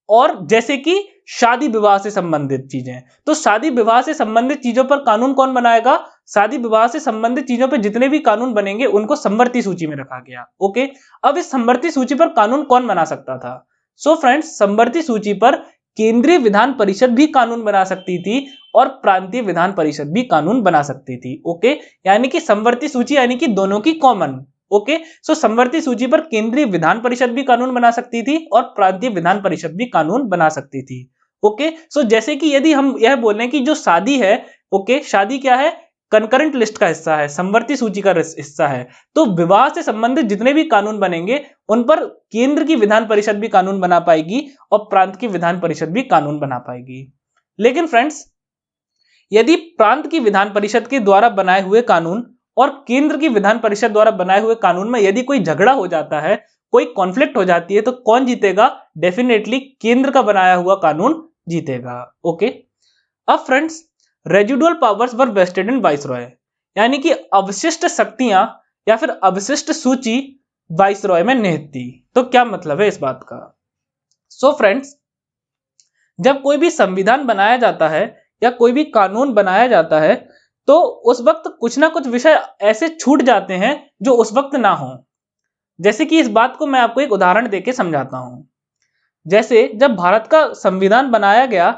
और जैसे कि शादी विवाह से संबंधित चीजें, तो शादी विवाह से संबंधित चीजों पर कानून कौन बनाएगा? शादी विवाह से संबंधित चीजों पर जितने भी कानून बनेंगे उनको समवर्ती सूची में रखा गया। ओके, अब इस समवर्ती सूची पर कानून कौन बना सकता था? सो फ्रेंड्स, समवर्ती सूची पर केंद्रीय विधान परिषद भी कानून बना सकती थी और प्रांतीय विधान परिषद भी कानून बना सकती थी। ओके, यानी कि समवर्ती सूची यानी कि दोनों की कॉमन। ओके, सो समवर्ती सूची पर केंद्रीय विधान परिषद भी कानून बना सकती थी और प्रांतीय विधान परिषद भी कानून बना सकती थी। ओके, सो जैसे कि यदि हम यह बोलें कि जो शादी है, ओके, शादी क्या है? कंकरेंट लिस्ट का हिस्सा है, समवर्ती सूची का हिस्सा है। तो विवाह से संबंधित जितने भी कानून बनेंगे उन पर केंद्र की विधान परिषद भी कानून बना पाएगी और प्रांत की विधान परिषद भी कानून बना पाएगी। लेकिन फ्रेंड्स, यदि प्रांत की विधान परिषद के द्वारा बनाए हुए कानून और केंद्र की विधान परिषद द्वारा बनाए हुए कानून में यदि कोई झगड़ा हो जाता है, कोई कॉन्फ्लिक्ट हो जाती है, तो कौन जीतेगा? डेफिनेटली केंद्र का बनाया हुआ कानून जीतेगा। ओके, अब फ्रेंड्स, रेजिडुअल पावर्स वर वेस्टेड इन वाइसरॉय, यानी कि अवशिष्ट शक्तियां या फिर अवशिष्ट सूची वाइसरॉय में निहित थी। तो क्या मतलब है इस बात का? सो फ्रेंड्स, जब कोई भी संविधान बनाया जाता है या कोई भी कानून बनाया जाता है, तो उस वक्त कुछ ना कुछ विषय ऐसे छूट जाते हैं जो उस वक्त ना हो। जैसे कि इस बात को मैं आपको एक उदाहरण देके समझाता हूं। जैसे जब भारत का संविधान बनाया गया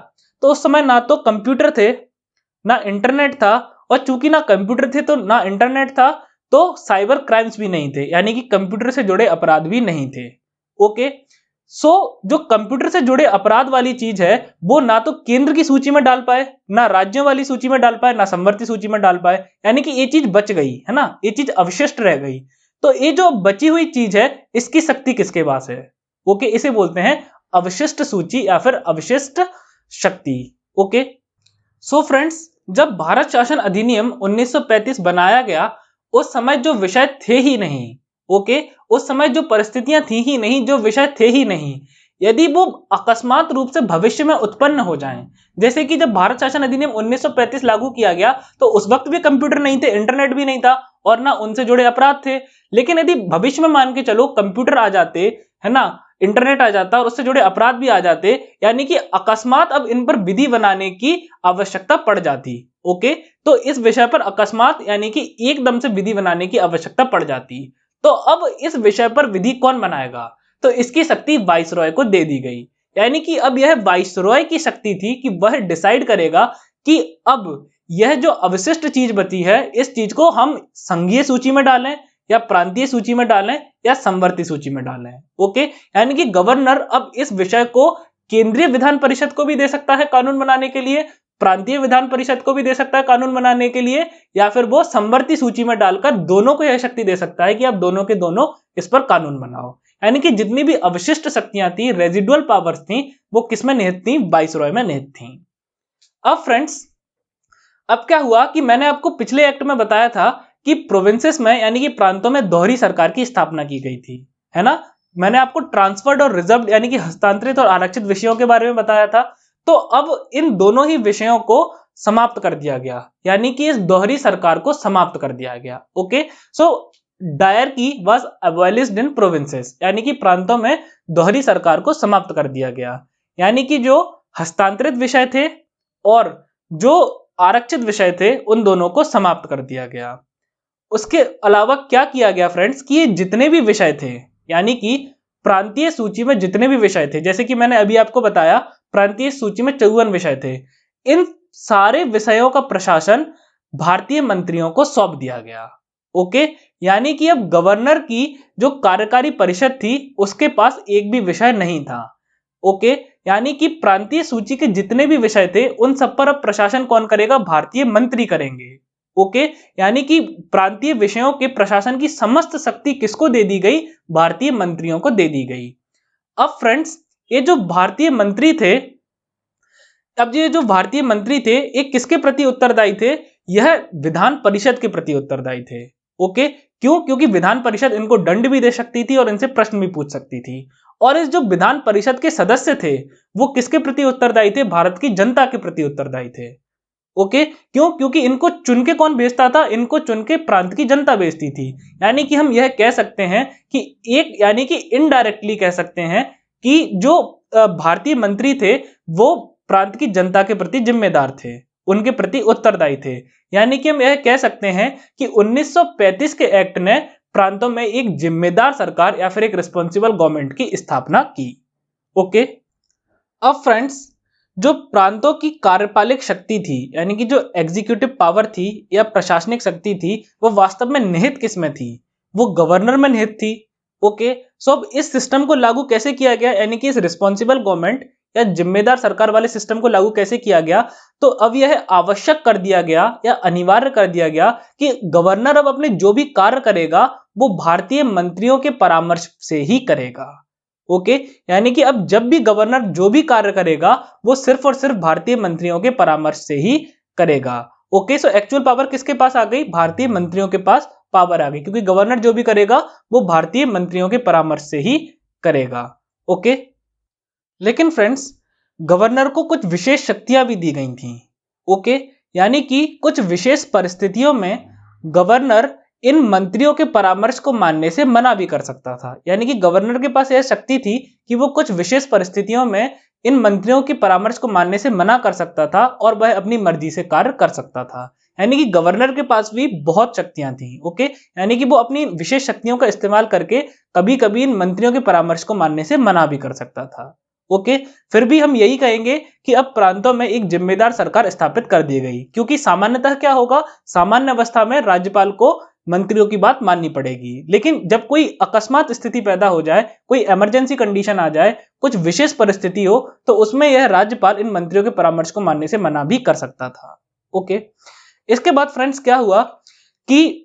तो उस समय ना तो कंप्यूटर थे, ना इंटरनेट था, और चूंकि ना कंप्यूटर थे तो ना इंटरनेट था, तो साइबर क्राइम्स भी नहीं थे, यानी कि कंप्यूटर से जुड़े अपराध भी नहीं थे। ओके, सो जो कंप्यूटर से जुड़े अपराध वाली चीज है वो ना तो केंद्र की सूची में डाल पाए, ना राज्यों वाली सूची में डाल पाए, ना समवर्ती सूची में डाल पाए, यानी कि ये चीज बच गई, है ना, ये चीज अवशिष्ट रह गई। तो ये जो बची हुई चीज है इसकी शक्ति किसके पास है? ओके, इसे बोलते हैं अवशिष्ट सूची या फिर अवशिष्ट शक्ति। ओके, सो फ्रेंड्स, जब भारत शासन अधिनियम 1935 बनाया गया उस समय जो विषय थे ही नहीं, ओके, उस समय जो परिस्थितियां थी ही नहीं, जो विषय थे ही नहीं, यदि वो अकस्मात रूप से भविष्य में उत्पन्न हो जाएं, जैसे कि जब भारत शासन अधिनियम 1935 लागू किया गया तो उस वक्त भी कंप्यूटर नहीं थे, इंटरनेट भी नहीं था और ना उनसे जुड़े अपराध थे। लेकिन यदि भविष्य में मान के चलो कंप्यूटर आ जाते, है ना, इंटरनेट आ जाता और उससे जुड़े अपराध भी आ जाते, यानी कि अकस्मात अब इन पर विधि बनाने की आवश्यकता पड़ जाती। ओके, तो इस विषय पर अकस्मात यानी कि एकदम से विधि बनाने की आवश्यकता पड़ जाती। तो अब इस विषय पर विधि कौन बनाएगा? तो इसकी शक्ति वाइसरॉय को दे दी गई, यानी कि अब यह वाइसरॉय की शक्ति थी कि वह डिसाइड करेगा कि अब यह जो अवशिष्ट चीज बची है इस चीज को हम संघीय सूची में डालें या प्रांतीय सूची में डालें या समवर्ती सूची में डालें। ओके, यानी कि गवर्नर अब इस विषय को केंद्रीय विधान परिषद को भी दे सकता है कानून बनाने के लिए, प्रांतीय विधान परिषद को भी दे सकता है कानून बनाने के लिए, या फिर वो समवर्ती सूची में डालकर दोनों को यह शक्ति दे सकता है कि आप दोनों के दोनों इस पर कानून बनाओ। यानी कि जितनी भी अवशिष्ट शक्तियां थी, रेजिडुअल पावर्स थी, वो किसमें निहित थी? वाइसरॉय में निहित थी। अब फ्रेंड्स, अब क्या हुआ कि मैंने आपको पिछले एक्ट में बताया था कि प्रोविंसेस में यानी कि प्रांतों में दोहरी सरकार की स्थापना की गई थी, है ना, मैंने आपको ट्रांसफर्ड और रिजर्व्ड यानी कि हस्तांतरित और आरक्षित विषयों के बारे में बताया था। तो अब इन दोनों ही विषयों को समाप्त कर दिया गया, यानी कि इस दोहरी सरकार को समाप्त कर दिया गया। Okay, so dyarchy was abolished in provinces, यानी कि प्रांतों में दोहरी सरकार को समाप्त कर दिया गया, यानी कि जो हस्तांतरित विषय थे और जो आरक्षित विषय थे उन दोनों को समाप्त कर दिया गया। उसके अलावा क्या किया गया फ्रेंड्स कि ये जितने भी विषय थे, यानी कि प्रांतीय सूची में जितने भी विषय थे, जैसे कि मैंने अभी आपको बताया प्रांतीय सूची में 54 विषय थे, इन सारे विषयों का प्रशासन भारतीय मंत्रियों को सौंप दिया गया। ओके, यानी कि अब गवर्नर की जो कार्यकारी परिषद थी उसके पास एक भी विषय नहीं था। ओके, यानी कि प्रांतीय सूची के जितने भी विषय थे उन सब पर अब प्रशासन कौन करेगा? भारतीय मंत्री करेंगे। ओके, यानी कि प्रांतीय विषयों के प्रशासन की समस्त शक्ति किसको दे दी गई? भारतीय मंत्रियों को दे दी गई। अब फ्रेंड्स, ये जो भारतीय मंत्री थे, अब ये जो भारतीय मंत्री थे ये किसके प्रति उत्तरदायी थे? यह विधान परिषद के प्रति उत्तरदायी थे। ओके, क्यों? क्योंकि विधान परिषद इनको दंड भी दे सकती थी और इनसे प्रश्न भी पूछ सकती थी। और इस जो विधान परिषद के सदस्य थे वो किसके प्रति उत्तरदायी थे? भारत की जनता के प्रति उत्तरदायी थे। ओके, क्यों? क्योंकि इनको चुन के कौन भेजता था? इनको चुन के प्रांत की जनता भेजती थी। यानी कि हम यह कह सकते हैं कि यानी कि इनडायरेक्टली कह सकते हैं कि जो भारतीय मंत्री थे वो प्रांत की जनता के प्रति जिम्मेदार थे, उनके प्रति उत्तरदायी थे। यानी कि हम यह कह सकते हैं कि 1935 के एक्ट ने प्रांतों में एक जिम्मेदार सरकार या फिर एक रिस्पॉन्सिबल गवर्नमेंट की स्थापना की। ओके, अब फ्रेंड्स, जो प्रांतों की कार्यपालिक शक्ति थी, यानी कि जो एग्जीक्यूटिव पावर थी या प्रशासनिक शक्ति थी, वो वास्तव में निहित किस में थी? वो गवर्नर में निहित थी। ओके, सो अब इस सिस्टम को लागू कैसे किया गया? यानी कि इस रिस्पॉन्सिबल गवर्नमेंट या जिम्मेदार सरकार वाले सिस्टम को लागू कैसे किया गया? तो अब यह आवश्यक कर दिया गया या अनिवार्य कर दिया गया कि गवर्नर अब अपने जो भी कार्य करेगा वो भारतीय मंत्रियों के परामर्श से ही करेगा। ओके, यानी कि अब जब भी गवर्नर जो भी कार्य करेगा वो सिर्फ और सिर्फ भारतीय मंत्रियों के परामर्श से ही करेगा। ओके, सो एक्चुअल पावर किसके पास आ गई? भारतीय मंत्रियों के पास पावर आ गई, क्योंकि गवर्नर जो भी करेगा वो भारतीय मंत्रियों के परामर्श से ही करेगा। ओके, लेकिन फ्रेंड्स, गवर्नर को कुछ विशेष शक्तियां भी दी गई थी। ओके, यानी कि कुछ विशेष परिस्थितियों में गवर्नर इन मंत्रियों के परामर्श को मानने से मना भी कर सकता था। यानी कि गवर्नर के पास यह शक्ति थी कि वो कुछ विशेष परिस्थितियों में इन मंत्रियों के परामर्श को मानने से मना कर सकता था और वह अपनी मर्जी से कार्य कर सकता था। यानी कि गवर्नर के पास भी बहुत शक्तियां थी। ओके, यानी कि वो अपनी विशेष शक्तियों का इस्तेमाल करके कभी कभी इन मंत्रियों के परामर्श को मानने से मना भी कर सकता था। ओके, फिर भी हम यही कहेंगे कि अब प्रांतों में एक जिम्मेदार सरकार स्थापित कर दी गई, क्योंकि सामान्यतः क्या होगा? सामान्य अवस्था में राज्यपाल को मंत्रियों की बात माननी पड़ेगी, लेकिन जब कोई अकस्मात स्थिति पैदा हो जाए, कोई इमरजेंसी कंडीशन आ जाए, कुछ विशेष परिस्थिति हो, तो उसमें यह राज्यपाल इन मंत्रियों के परामर्श को मानने से मना भी कर सकता था। ओके, इसके बाद फ्रेंड्स क्या हुआ कि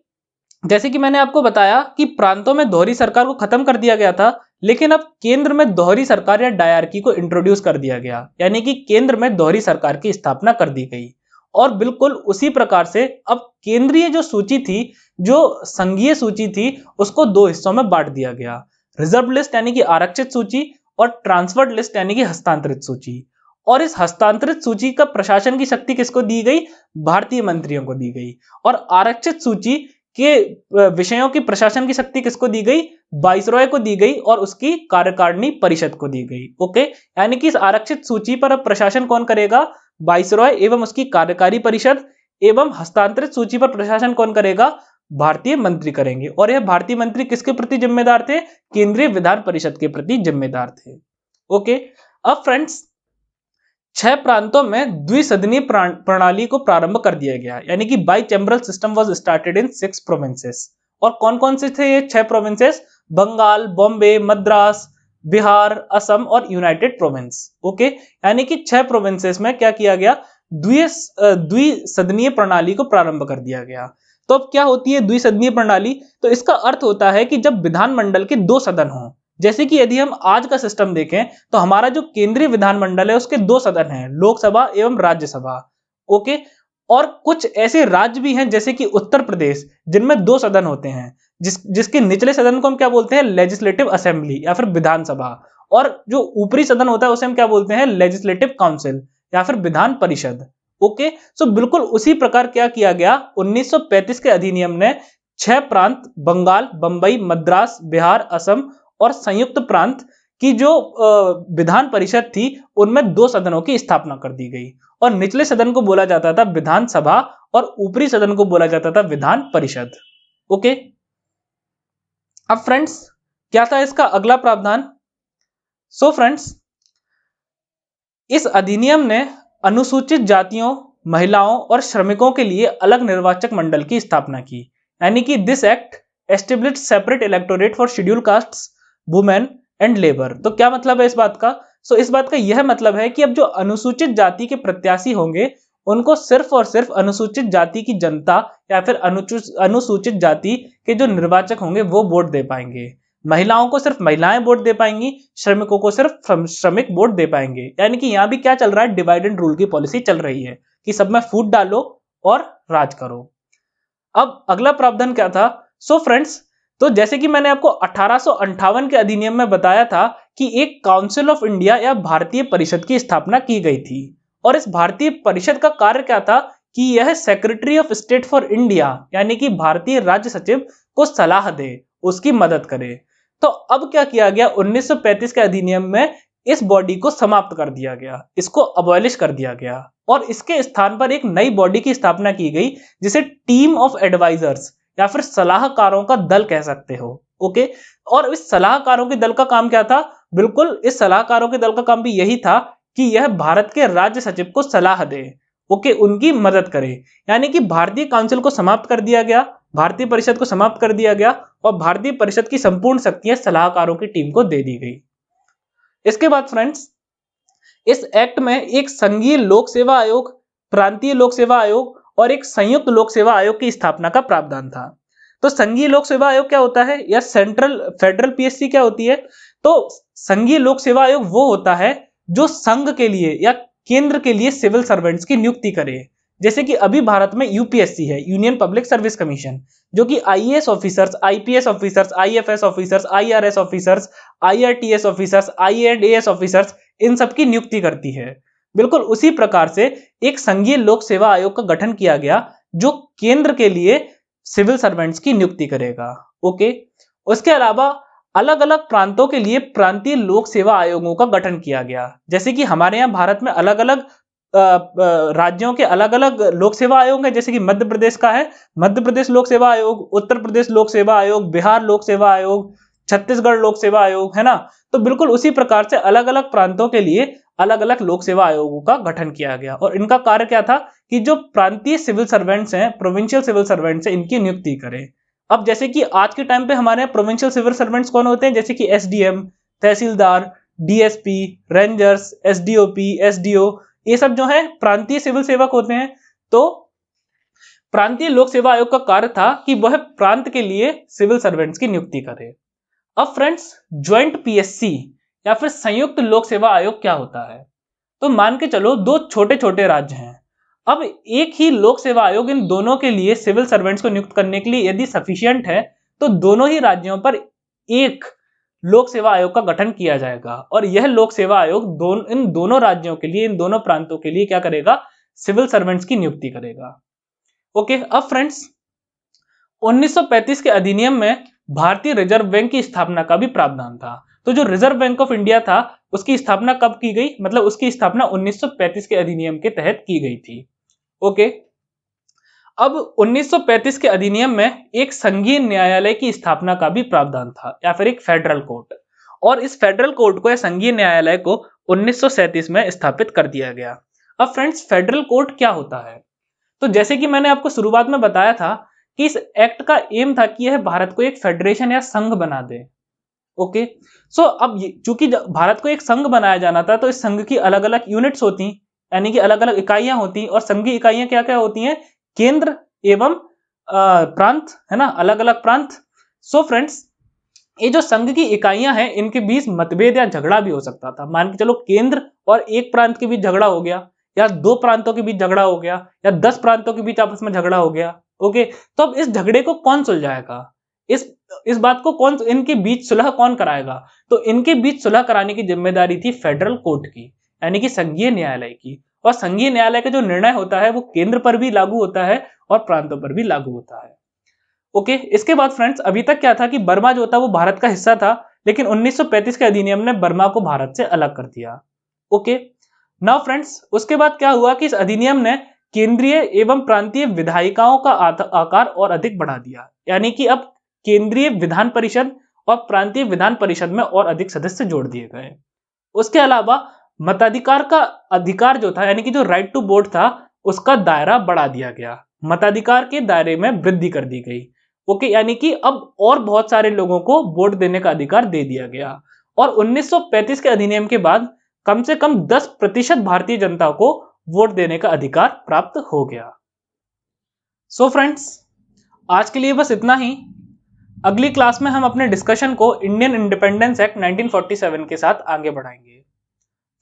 जैसे कि मैंने आपको बताया कि प्रांतों में दोहरी सरकार को खत्म कर दिया गया था, लेकिन अब केंद्र में दोहरी सरकार या डायरकी को इंट्रोड्यूस कर दिया गया, यानी कि केंद्र में दोहरी सरकार की स्थापना कर दी गई। और बिल्कुल उसी प्रकार से अब केंद्रीय जो सूची थी, जो संघीय सूची थी, उसको दो हिस्सों में बांट दिया गया। रिजर्व लिस्ट यानी कि आरक्षित सूची और ट्रांसफर्ड लिस्ट यानी कि हस्तांतरित सूची। और इस हस्तांतरित सूची का प्रशासन की शक्ति किसको दी गई? भारतीय मंत्रियों को दी गई। और आरक्षित सूची के विषयों की प्रशासन की शक्ति किसको दी गई? वाइसरॉय को दी गई और उसकी कार्यकारिणी परिषद को दी गई। ओके, यानी कि इस आरक्षित सूची पर अब प्रशासन कौन करेगा? वाइसरॉय एवं उसकी कार्यकारी परिषद। एवं हस्तांतरित सूची पर प्रशासन कौन करेगा? भारतीय मंत्री करेंगे। और यह भारतीय मंत्री किसके प्रति जिम्मेदार थे? केंद्रीय विधान परिषद के प्रति जिम्मेदार थे। ओके, अब फ्रेंड्स, 6 प्रांतों में द्विसदनीय प्रणाली को प्रारंभ कर दिया गया, यानी कि bicameral system was started in 6 provinces. और कौन कौन से थे ये 6 प्रोविंसेस? बंगाल, बॉम्बे, मद्रास, बिहार, असम और यूनाइटेड प्रोविंस। ओके, यानी कि 6 प्रोविंसेस में क्या किया गया? द्विसदनीय प्रणाली को प्रारंभ कर दिया गया। तो अब क्या होती है द्विसदनीय प्रणाली? तो इसका अर्थ होता है कि जब विधानमंडल के 2 सदन हों, जैसे कि यदि हम आज का सिस्टम देखें तो हमारा जो केंद्रीय विधानमंडल है उसके 2 सदन हैं, लोकसभा एवं राज्यसभा। ओके, और कुछ ऐसे राज्य भी हैं जैसे कि उत्तर प्रदेश, जिनमें 2 सदन होते हैं, जिसके निचले सदन को हम क्या बोलते हैं, लेजिस्लेटिव असेंबली या फिर विधानसभा, और जो ऊपरी सदन होता है उसे हम क्या बोलते हैं, लेजिस्लेटिव काउंसिल या फिर विधान परिषद। ओके, सो बिल्कुल उसी प्रकार क्या किया गया, 1935 के अधिनियम ने 6 प्रांत, बंगाल, बंबई, मद्रास, बिहार, असम और संयुक्त प्रांत की जो विधान परिषद थी उनमें 2 सदनों की स्थापना कर दी गई, और निचले सदन को बोला जाता था विधानसभा और ऊपरी सदन को बोला जाता था विधान परिषद। ओके, अब फ्रेंड्स क्या था इसका अगला प्रावधान। सो फ्रेंड्स, इस अधिनियम ने अनुसूचित जातियों, महिलाओं और श्रमिकों के लिए अलग निर्वाचक मंडल की स्थापना की, यानी कि this act established separate electorate for schedule castes, women and labour. तो क्या मतलब है इस बात का? सो इस बात का यह मतलब है कि अब जो अनुसूचित जाति के प्रत्याशी होंगे उनको सिर्फ और सिर्फ अनुसूचित जाति की जनता या फिर अनुसूचित जाति के जो निर्वाचक होंगे वो वोट दे पाएंगे। महिलाओं को सिर्फ महिलाएं वोट दे पाएंगी, श्रमिकों को सिर्फ श्रमिक वोट दे पाएंगे। यानी कि यहां भी क्या चल रहा है, डिवाइड एंड रूल की पॉलिसी चल रही है कि सब में फूट डालो और राज करो। अब अगला प्रावधान क्या था? सो फ्रेंड्स, तो जैसे कि मैंने आपको 1858 के अधिनियम में बताया था कि एक काउंसिल ऑफ इंडिया या भारतीय परिषद की स्थापना की गई थी, और इस भारतीय परिषद का कार्य क्या था कि यह secretary of state for India यानी कि भारतीय राज्य सचिव को सलाह दे, उसकी मदद करे। तो अब क्या किया गया, 1935 के अधिनियम में इस बॉडी को समाप्त कर दिया गया, इसको अबॉलिश कर दिया गया, और इसके स्थान पर एक नई बॉडी की स्थापना की गई जिसे टीम ऑफ एडवाइजर्स या फिर सलाहकारों का दल कह सकते हो। ओके, और इस सलाहकारों के दल का काम क्या था? बिल्कुल इस सलाहकारों के दल का काम भी यही था कि यह भारत के राज्य सचिव को सलाह दे, ओके, उनकी मदद करे। यानी कि भारतीय काउंसिल को समाप्त कर दिया गया, भारतीय परिषद को समाप्त कर दिया गया, और भारतीय परिषद की संपूर्ण शक्तियां सलाहकारों की टीम को दे दी गई। इसके बाद फ्रेंड्स, इस एक्ट में एक संघीय लोक सेवा आयोग, प्रांतीय लोक सेवा आयोग और एक संयुक्त लोक सेवा आयोग की स्थापना का प्रावधान था। तो संघीय लोक सेवा आयोग क्या होता है, या फेडरल पीएससी क्या होती है? तो संघीय लोक सेवा आयोग वो होता है जो संघ के लिए या केंद्र के लिए सिविल सर्वेंट्स की नियुक्ति करे। जैसे कि अभी भारत में यूपीएससी है, यूनियन पब्लिक सर्विस कमीशन, जो कि IAS officers, IPS officers, IFS officers, IRS officers, IRTS officers, IAS officers, इन सब की नियुक्ति करती है। बिल्कुल उसी प्रकार से एक संघीय लोक सेवा आयोग का गठन किया गया जो केंद्र के लिए सिविल सर्वेंट्स की नियुक्ति करेगा। ओके, उसके अलावा अलग अलग प्रांतों के लिए प्रांतीय लोक सेवा आयोगों का गठन किया गया। जैसे कि हमारे यहाँ भारत में अलग अलग राज्यों के अलग अलग लोक सेवा आयोग हैं। जैसे कि मध्य प्रदेश का है मध्य प्रदेश लोक सेवा आयोग, उत्तर प्रदेश लोक सेवा आयोग, बिहार लोक सेवा आयोग, छत्तीसगढ़ लोक सेवा आयोग, है ना। तो बिल्कुल उसी प्रकार से अलग अलग प्रांतों के लिए अलग अलग लोक सेवा आयोगों का गठन किया गया, और इनका कार्य क्या था कि जो प्रांतीय सिविल सर्वेंट्स हैं, प्रोविंशियल सिविल सर्वेंट्स हैं, इनकी नियुक्ति करें। अब जैसे कि आज के टाइम पे हमारे यहाँ प्रोविंशियल सिविल सर्वेंट्स कौन होते हैं? जैसे कि एसडीएम, तहसीलदार, डीएसपी, रेंजर्स, एसडीओपी, एसडीओ, ये सब जो है प्रांतीय सिविल सेवक होते हैं। तो प्रांतीय लोक सेवा आयोग का कार्य था कि वह प्रांत के लिए सिविल सर्वेंट्स की नियुक्ति करे। अब फ्रेंड्स, ज्वाइंट पीएससी या फिर संयुक्त लोक सेवा आयोग क्या होता है? तो मान के चलो दो छोटे छोटे राज्य हैं, अब एक ही लोक सेवा आयोग इन दोनों के लिए सिविल सर्वेंट्स को नियुक्त करने के लिए यदि सफिशिएंट है तो दोनों ही राज्यों पर एक लोक सेवा आयोग का गठन किया जाएगा, और यह लोक सेवा आयोग इन दोनों राज्यों के लिए, इन दोनों प्रांतों के लिए क्या करेगा? सिविल सर्वेंट्स की नियुक्ति करेगा। ओके, अब फ्रेंड्स, 1935 के अधिनियम में भारतीय रिजर्व बैंक की स्थापना का भी प्रावधान था। तो जो रिजर्व बैंक ऑफ इंडिया था उसकी स्थापना कब की गई? मतलब उसकी स्थापना 1935 के अधिनियम के तहत की गई थी। ओके, अब 1935 के अधिनियम में एक संघीय न्यायालय की स्थापना का भी प्रावधान था, या फिर एक फेडरल कोर्ट, और इस फेडरल कोर्ट को या संघीय न्यायालय को 1937 में स्थापित कर दिया गया। अब फ्रेंड्स, फेडरल कोर्ट क्या होता है? तो जैसे कि मैंने आपको शुरुआत में बताया था कि इस एक्ट का एम था कि यह भारत को एक फेडरेशन या संघ बना दे। ओके, सो अब चूंकि भारत को एक संघ बनाया जाना था तो इस संघ की अलग अलग यूनिट्स होती, यानी कि अलग अलग इकाइयां होती, और संघ की इकाइयां क्या क्या होती हैं? केंद्र एवं प्रांत, है ना, अलग अलग प्रांत। सो फ्रेंड्स, ये जो संघ की इकाइयां हैं इनके बीच मतभेद या झगड़ा भी हो सकता था। मान के चलो केंद्र और एक प्रांत के बीच झगड़ा हो गया, या दो प्रांतों के बीच झगड़ा हो गया, या 10 प्रांतों के बीच आपस में झगड़ा हो गया। ओके, तो अब इस झगड़े को कौन सुलझाएगा? इस बात को कौन, इनके बीच सुलह कौन कराएगा? तो इनके बीच सुलह कराने की जिम्मेदारी थी फेडरल कोर्ट की, यानी कि संघीय न्यायालय की। और संघीय न्यायालय का जो निर्णय होता है वो केंद्र पर भी लागू होता है और प्रांतों पर भी लागू होता है। ओके, इसके बाद फ्रेंड्स अभी तक क्या था कि बर्मा जो था वो भारत का हिस्सा था, लेकिन 1935 के अधिनियम ने बर्मा को भारत से अलग कर दिया। ओके, नाउ फ्रेंड्स उसके बाद क्या हुआ कि इस अधिनियम ने केंद्रीय एवं प्रांतीय विधायिकाओं का आकार और अधिक बढ़ा दिया, यानी कि अब केंद्रीय विधान परिषद और प्रांतीय विधान परिषद में और अधिक सदस्य जोड़ दिए गए। उसके अलावा मताधिकार का अधिकार जो था, यानी कि जो राइट टू वोट था, उसका दायरा बढ़ा दिया गया, मताधिकार के दायरे में वृद्धि कर दी गई। ओके, यानी कि अब और बहुत सारे लोगों को वोट देने का अधिकार दे दिया गया। और 1935 के अधिनियम के बाद कम से कम 10% भारतीय जनता को वोट देने का अधिकार प्राप्त हो गया। सो फ्रेंड्स आज के लिए बस इतना ही। अगली क्लास में हम अपने डिस्कशन को इंडियन इंडिपेंडेंस एक्ट 1947 के साथ आगे बढ़ाएंगे।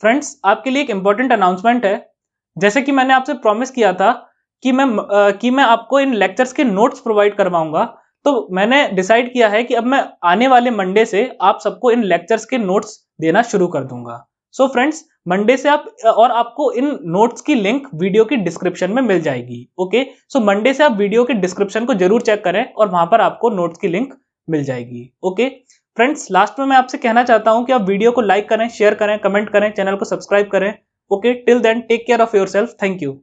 फ्रेंड्स आपके लिए एक इंपॉर्टेंट अनाउंसमेंट है। जैसे कि मैंने आपसे प्रॉमिस किया था कि मैं आपको इन लेक्चर्स के नोट्स प्रोवाइड करवाऊंगा, तो मैंने डिसाइड किया है कि अब मैं आने वाले मंडे से आप सबको इन लेक्चर्स के नोट्स देना शुरू कर दूंगा। सो फ्रेंड्स मंडे से आपको इन नोट्स की लिंक वीडियो की डिस्क्रिप्शन में मिल जाएगी। ओके, सो मंडे से आप वीडियो के डिस्क्रिप्शन को जरूर चेक करें और वहां पर आपको नोट्स की लिंक मिल जाएगी। ओके फ्रेंड्स, लास्ट में मैं आपसे कहना चाहता हूं कि आप वीडियो को लाइक करें, शेयर करें, कमेंट करें, चैनल को सब्सक्राइब करें। Okay, till then take care of yourself. Thank you.